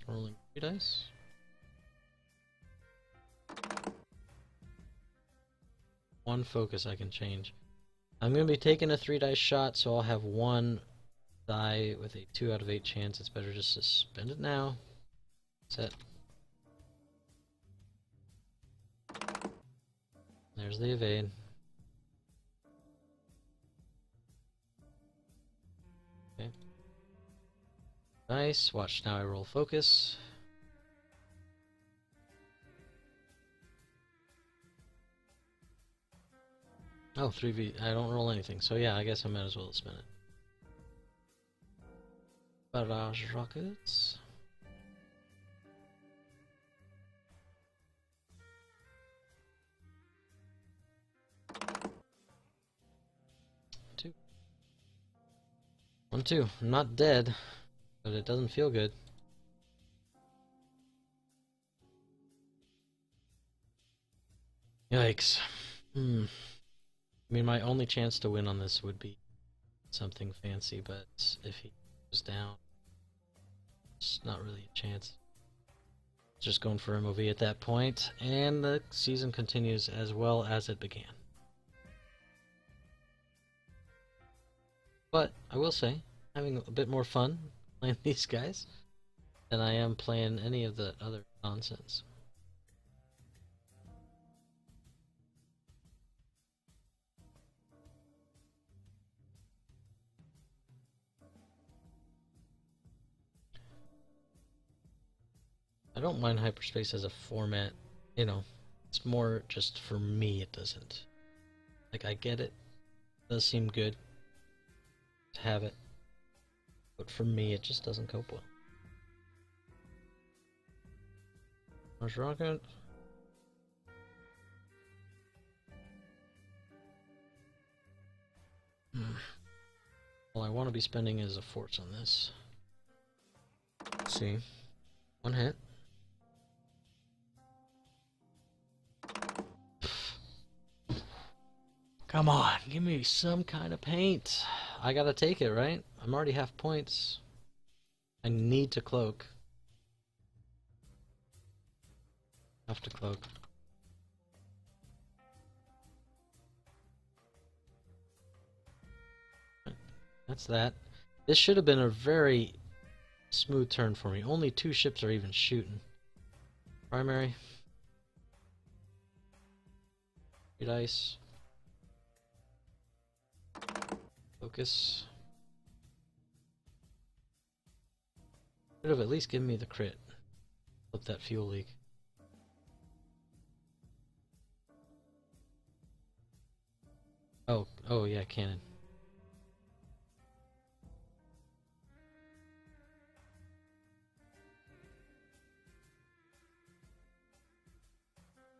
Rolling 3 dice. One focus I can change. I'm going to be taking a 3 dice shot, so I'll have one die with a 2 out of 8 chance. It's better just to spend it now. Set. There's the evade. Okay. Nice. Watch, now I roll focus. Oh, 3V. I don't roll anything, so yeah, I guess I might as well spin it. Barrage rockets. Two. 1, 2. I'm not dead, but it doesn't feel good. Yikes. I mean, my only chance to win on this would be something fancy, but if he goes down, it's not really a chance. Just going for MOV at that point, and the season continues as well as it began. But I will say, having a bit more fun playing these guys than I am playing any of the other nonsense. I don't mind hyperspace as a format, you know, it's more just for me it doesn't. Like, I get it, does seem good to have it, but for me it just doesn't cope well. Mars rocket. All I want to be spending is a force on this. Let's see. One hit. Come on, give me some kind of paint. I gotta take it, right? I'm already half points. I need to cloak. Have to cloak. That's that. This should have been a very smooth turn for me. Only 2 ships are even shooting. Primary. 3 dice. Focus. Should have at least given me the crit. Flip that fuel leak. Oh yeah, cannon.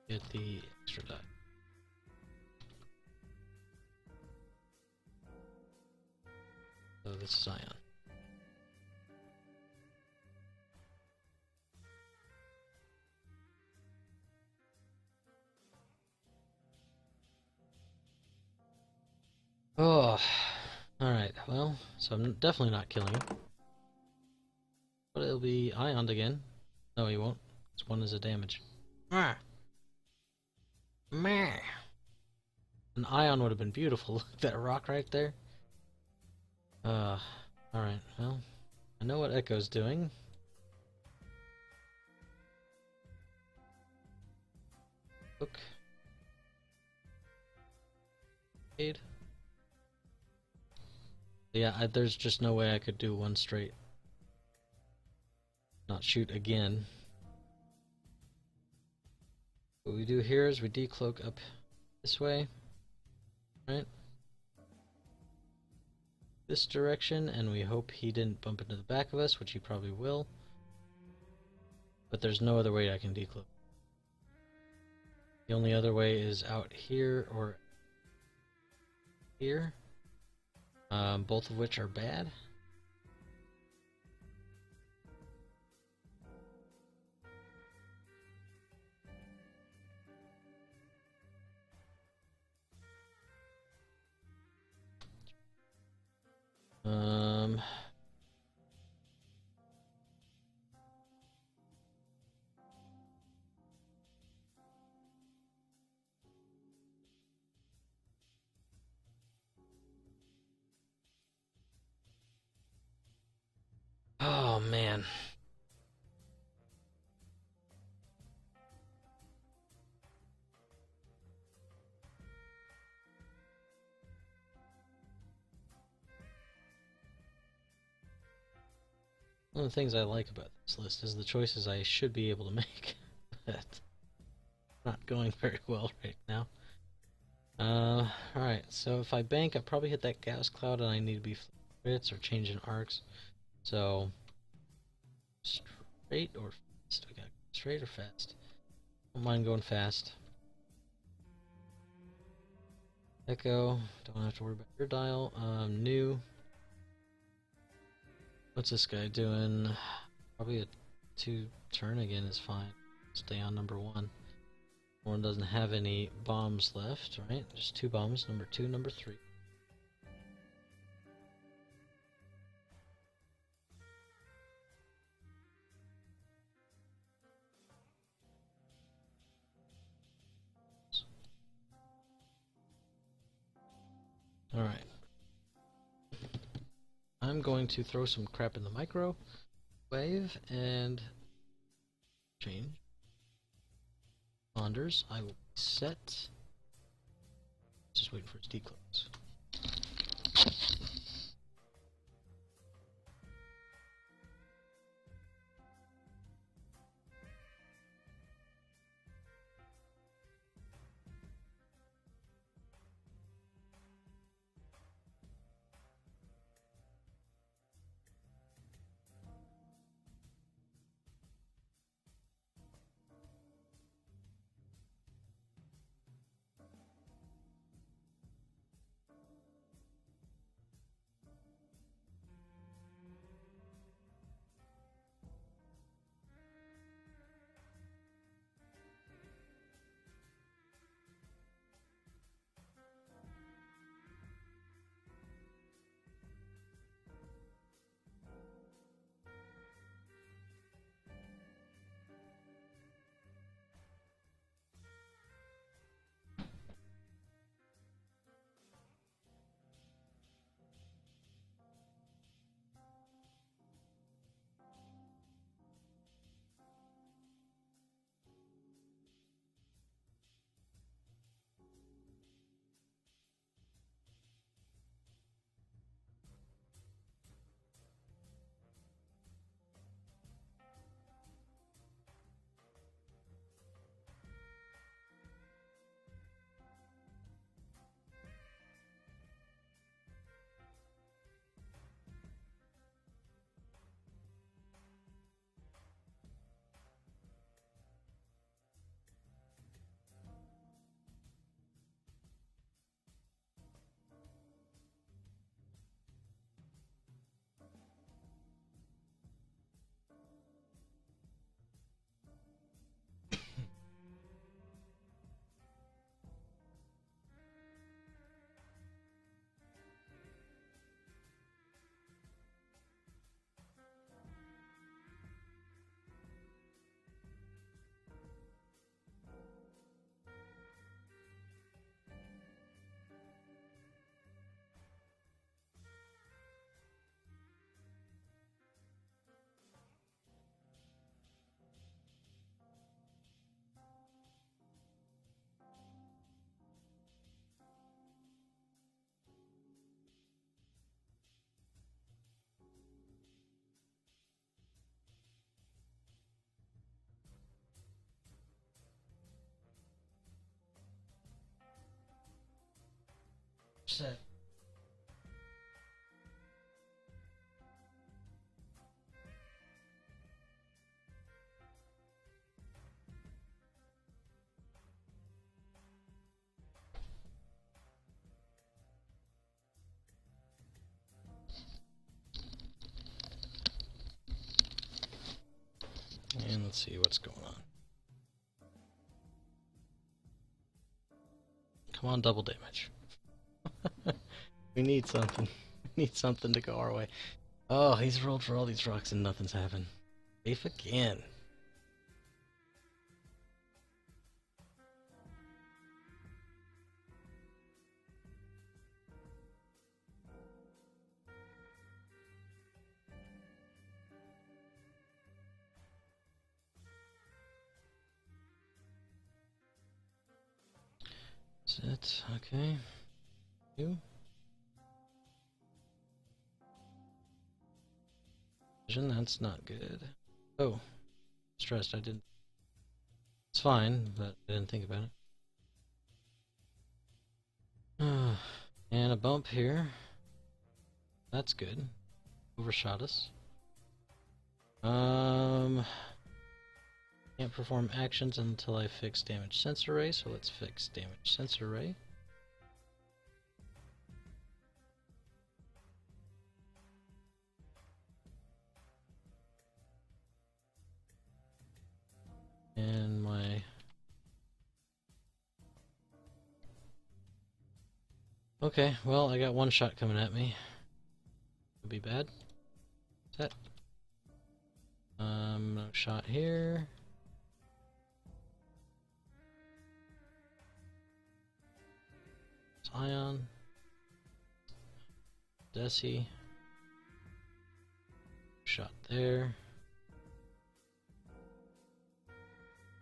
Get the extra die. So this is ion. Oh, alright, well, so I'm definitely not killing him. But it'll be ioned again. No, he won't. It's one as a damage. Ah! Meh! An ion would have been beautiful. Look at that rock right there. Alright, well, I know what Echo's doing. Hook. Aid. Yeah, there's just no way I could do one straight. Not shoot again. What we do here is we decloak up this way, right? This direction, and we hope he didn't bump into the back of us, which he probably will. But there's no other way I can decloak. The only other way is out here or here, both of which are bad. Oh man. One of the things I like about this list is the choices I should be able to make, but not going very well right now. Alright, so if I bank, I probably hit that gas cloud and I need to be crits or changing arcs. So, straight or fast? We got straight or fast? Don't mind going fast. Echo, don't have to worry about your dial. New. What's this guy doing? Probably a 2 turn again is fine. Stay on number 1. One doesn't have any bombs left, right? Just 2 bombs, number 2, number 3. Alright. I'm going to throw some crap in the microwave and change. Saunders, I will set. Just waiting for its declose. Set. And let's see what's going on. Come on, double damage. We need something. We need something to go our way. Oh, he's rolled for all these rocks and nothing's happened. Safe again. Set, okay. You. Vision, that's not good. Oh, stressed, I didn't. It's fine, but I didn't think about it. And a bump here. That's good. Overshot us. Can't perform actions until I fix damage sensor ray, so let's fix damage sensor ray. And my... Okay, well, I got one shot coming at me. Could be bad. Set. No shot here. Ion. Desi. Shot there.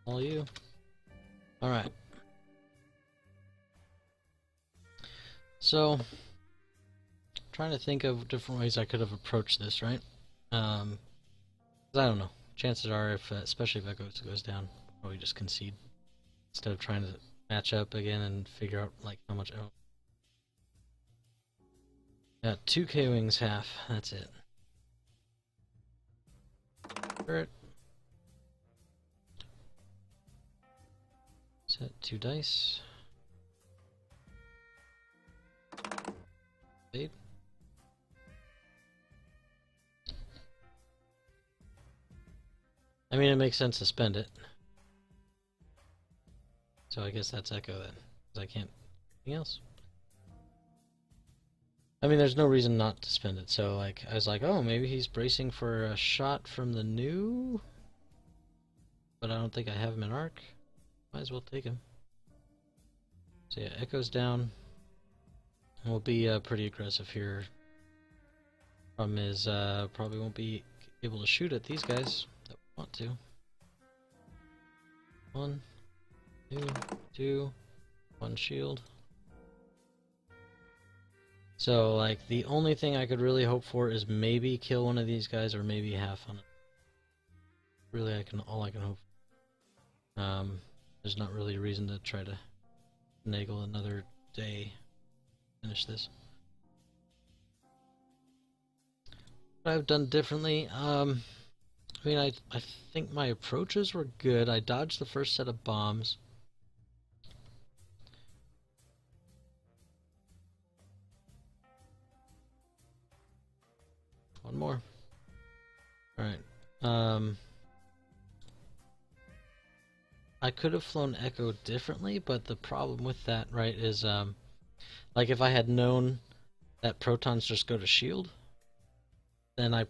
All you. Alright. So, trying to think of different ways I could have approached this, right? I don't know. Chances are, if especially if Echo goes down, I'll probably just concede instead of trying to match up again and figure out like how much. Oh, got 2 K-Wings half. That's it. Turret. Set 2 dice. Fade. I mean, it makes sense to spend it. So I guess that's Echo then, because I can't do anything else. I mean, there's no reason not to spend it. So like, I was like, oh, maybe he's bracing for a shot from the new, but I don't think I have him in arc. Might as well take him. So yeah, Echo's down. We'll be pretty aggressive here. Problem is, probably won't be able to shoot at these guys that we want to. 1, 2, 2, 1 shield. So, like, the only thing I could really hope for is maybe kill one of these guys, or maybe half on it. Really, all I can hope for. There's not really a reason to try to finagle another day to finish this. What I've done differently, I mean, I think my approaches were good. I dodged the first set of bombs. One more. Alright. I could have flown Echo differently, but the problem with that, right, is, like, if I had known that protons just go to shield, then I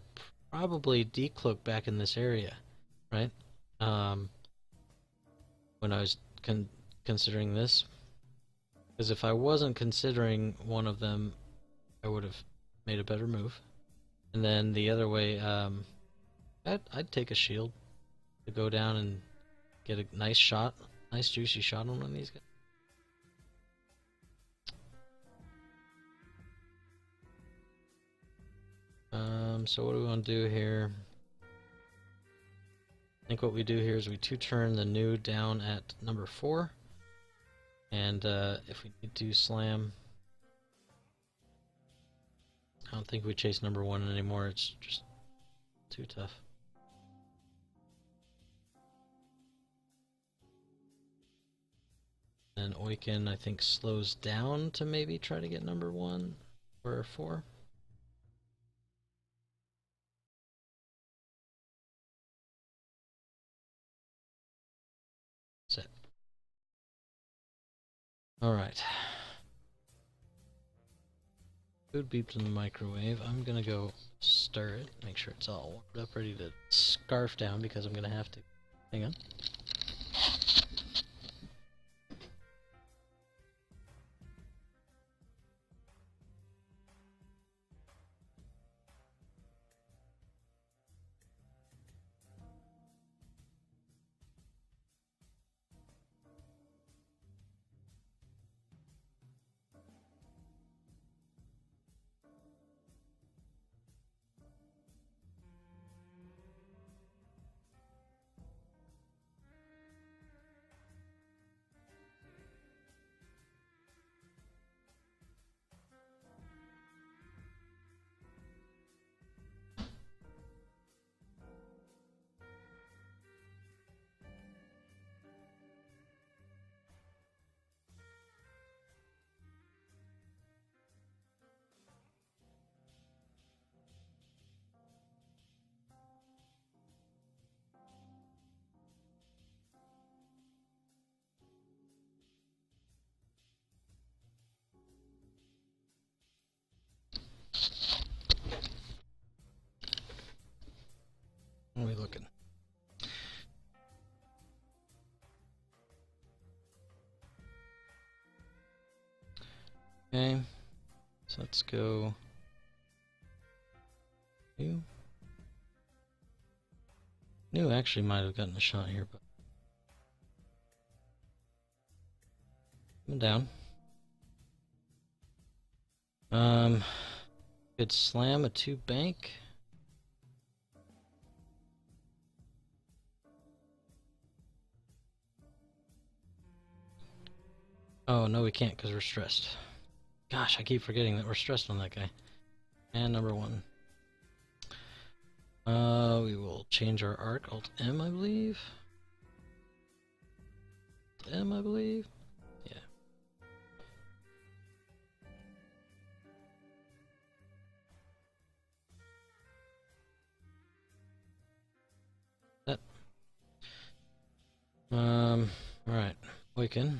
probably decloak back in this area, right? When I was considering this. Because if I wasn't considering one of them, I would have made a better move. And then the other way, I'd take a shield to go down and get a nice shot, nice juicy shot on one of these guys. So what do we want to do here? I think what we do here is we 2-turn the new down at number 4. And if we need to slam I don't think we chase number 1 anymore. It's just too tough. And Oiken, I think, slows down to maybe try to get number 1 or 4. Set. Alright. Food beeped in the microwave. I'm gonna go stir it, make sure it's all warmed up, ready to scarf down because I'm gonna have to. Hang on. What are we looking? Okay, so let's go. New actually might have gotten a shot here, but I'm down. Could slam a 2 bank. Oh no, we can't because we're stressed. Gosh, I keep forgetting that we're stressed on that guy. And number 1. We will change our arc. Alt M, I believe. M, I believe. Yeah. That. Alright. Oiken.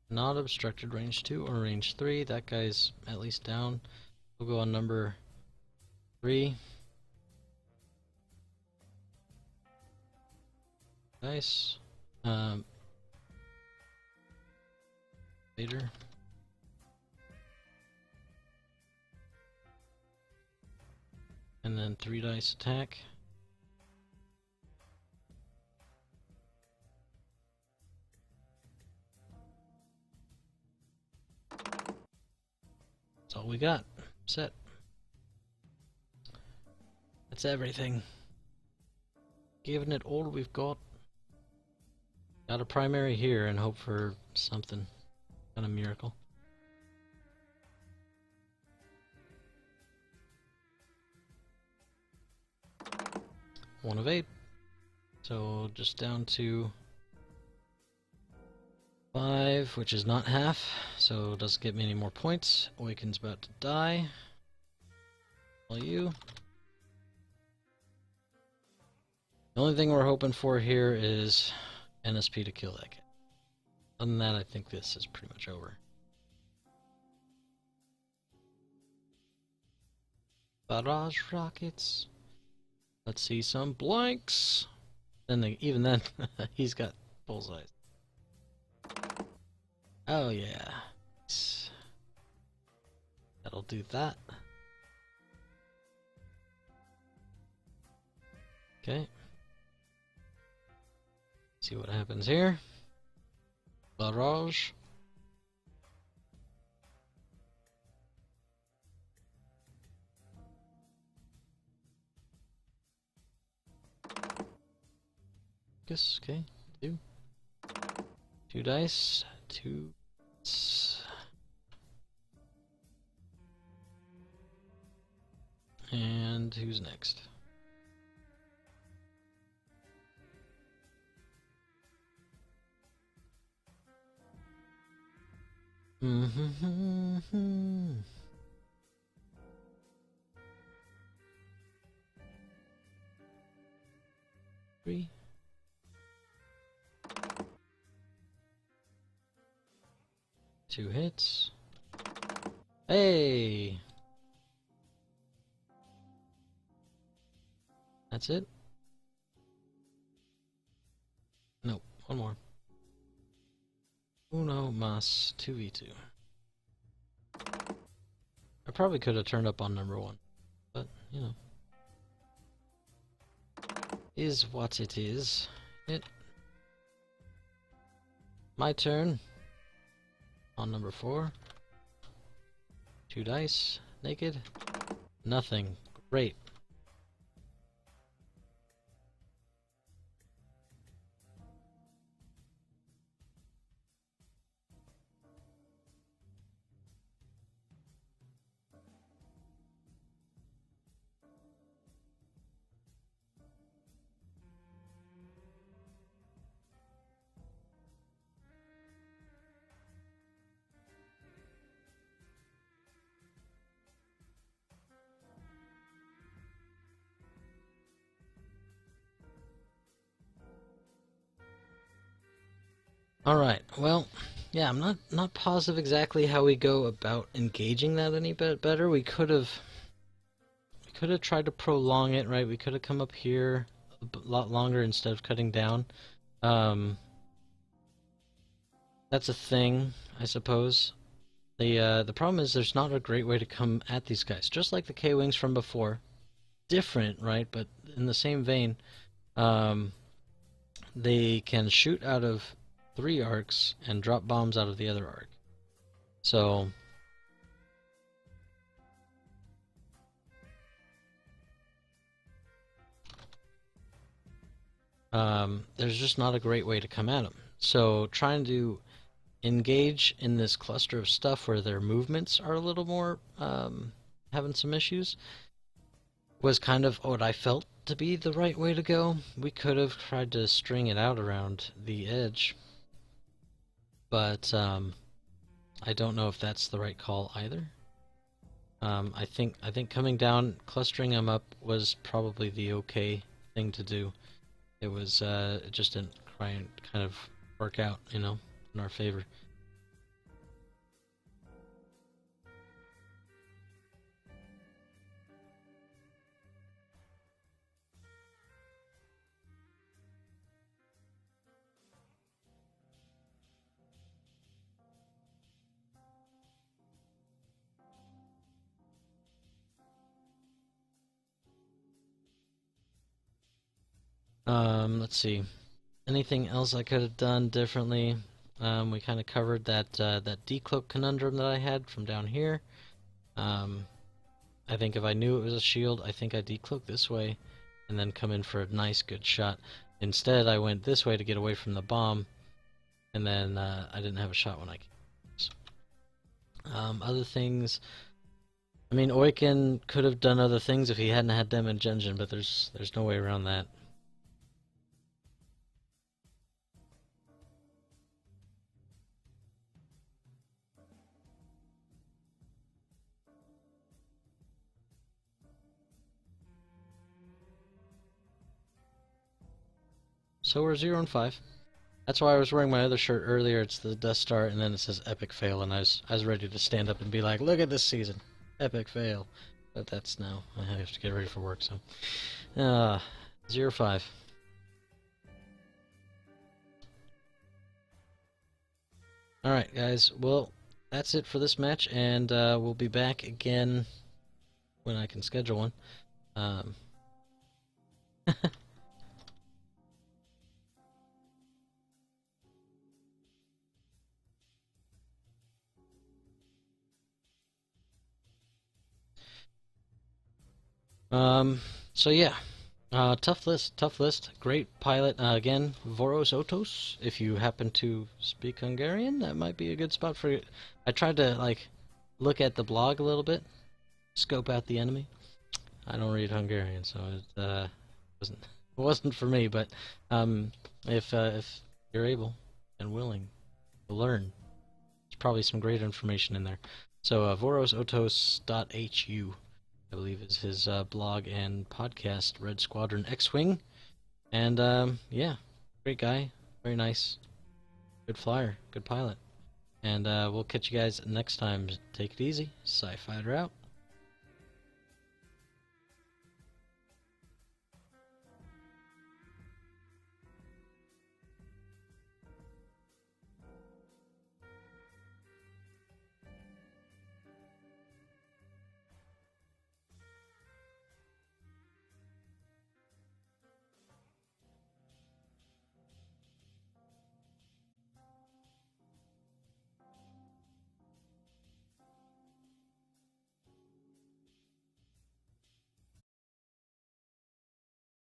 Not obstructed, range 2 or range 3. That guy's at least down. We'll go on number 3. Nice. Later. And then 3 dice attack. That's all we got. Set. That's everything. Giving it all we've got. Got a primary here and hope for something. Kind of miracle. One of 8. So just down to 5, which is not half, so it doesn't get me any more points. Oiken's about to die. All you. The only thing we're hoping for here is NSP to kill that guy. Other than that, I think this is pretty much over. Barrage rockets. Let's see some blanks. Then even then, he's got bullseyes. Oh yeah. That'll do that. Okay. See what happens here. Barrage. Guess, okay, 2. 2 dice, 2. And who's next? Three. Two hits. Hey! That's it? Nope, one more. Uno mas 2v2. I probably could have turned up on number 1, but, you know. Is what it is. My turn. On number 4. 2 dice. Naked. Nothing. Great. Alright, well, yeah, I'm not positive exactly how we go about engaging that any bit better. We could have tried to prolong it, right? We could have come up here a lot longer instead of cutting down. That's a thing, I suppose. The problem is there's not a great way to come at these guys. Just like the K-Wings from before. Different, right? But in the same vein, they can shoot out of 3 arcs and drop bombs out of the other arc. So there's just not a great way to come at them. So trying to engage in this cluster of stuff where their movements are a little more having some issues was kind of what I felt to be the right way to go. We could have tried to string it out around the edge, but I don't know if that's the right call either. I think coming down, clustering them up was probably the okay thing to do. It was it just didn't kind of work out, you know, in our favor. Let's see. Anything else I could have done differently? We kind of covered that that decloak conundrum that I had from down here. I think if I knew it was a shield, I think I'd decloak this way and then come in for a nice good shot. Instead, I went this way to get away from the bomb, and then I didn't have a shot when I came. Other things, I mean, Oiken could have done other things if he hadn't had damage engine, but there's no way around that. So we're 0 and 5. That's why I was wearing my other shirt earlier. It's the Death Star, and then it says Epic Fail, and I was ready to stand up and be like, look at this season. Epic Fail. But that's now. I have to get ready for work, so. 0-5. Alright, guys. Well, that's it for this match, and we'll be back again when I can schedule one. So yeah, Tough list, tough list. Great pilot. Again, Voros Otos. If you happen to speak Hungarian, that might be a good spot for you. I tried to, like, look at the blog a little bit, scope out the enemy. I don't read Hungarian, so it wasn't it wasn't for me. But if you're able and willing to learn, there's probably some great information in there. So vorosotos.hu, I believe, is his blog and podcast, Red Squadron X-Wing. And yeah, great guy, very nice, good flyer, good pilot. And we'll catch you guys next time. Take it easy. Sci-Fighter out.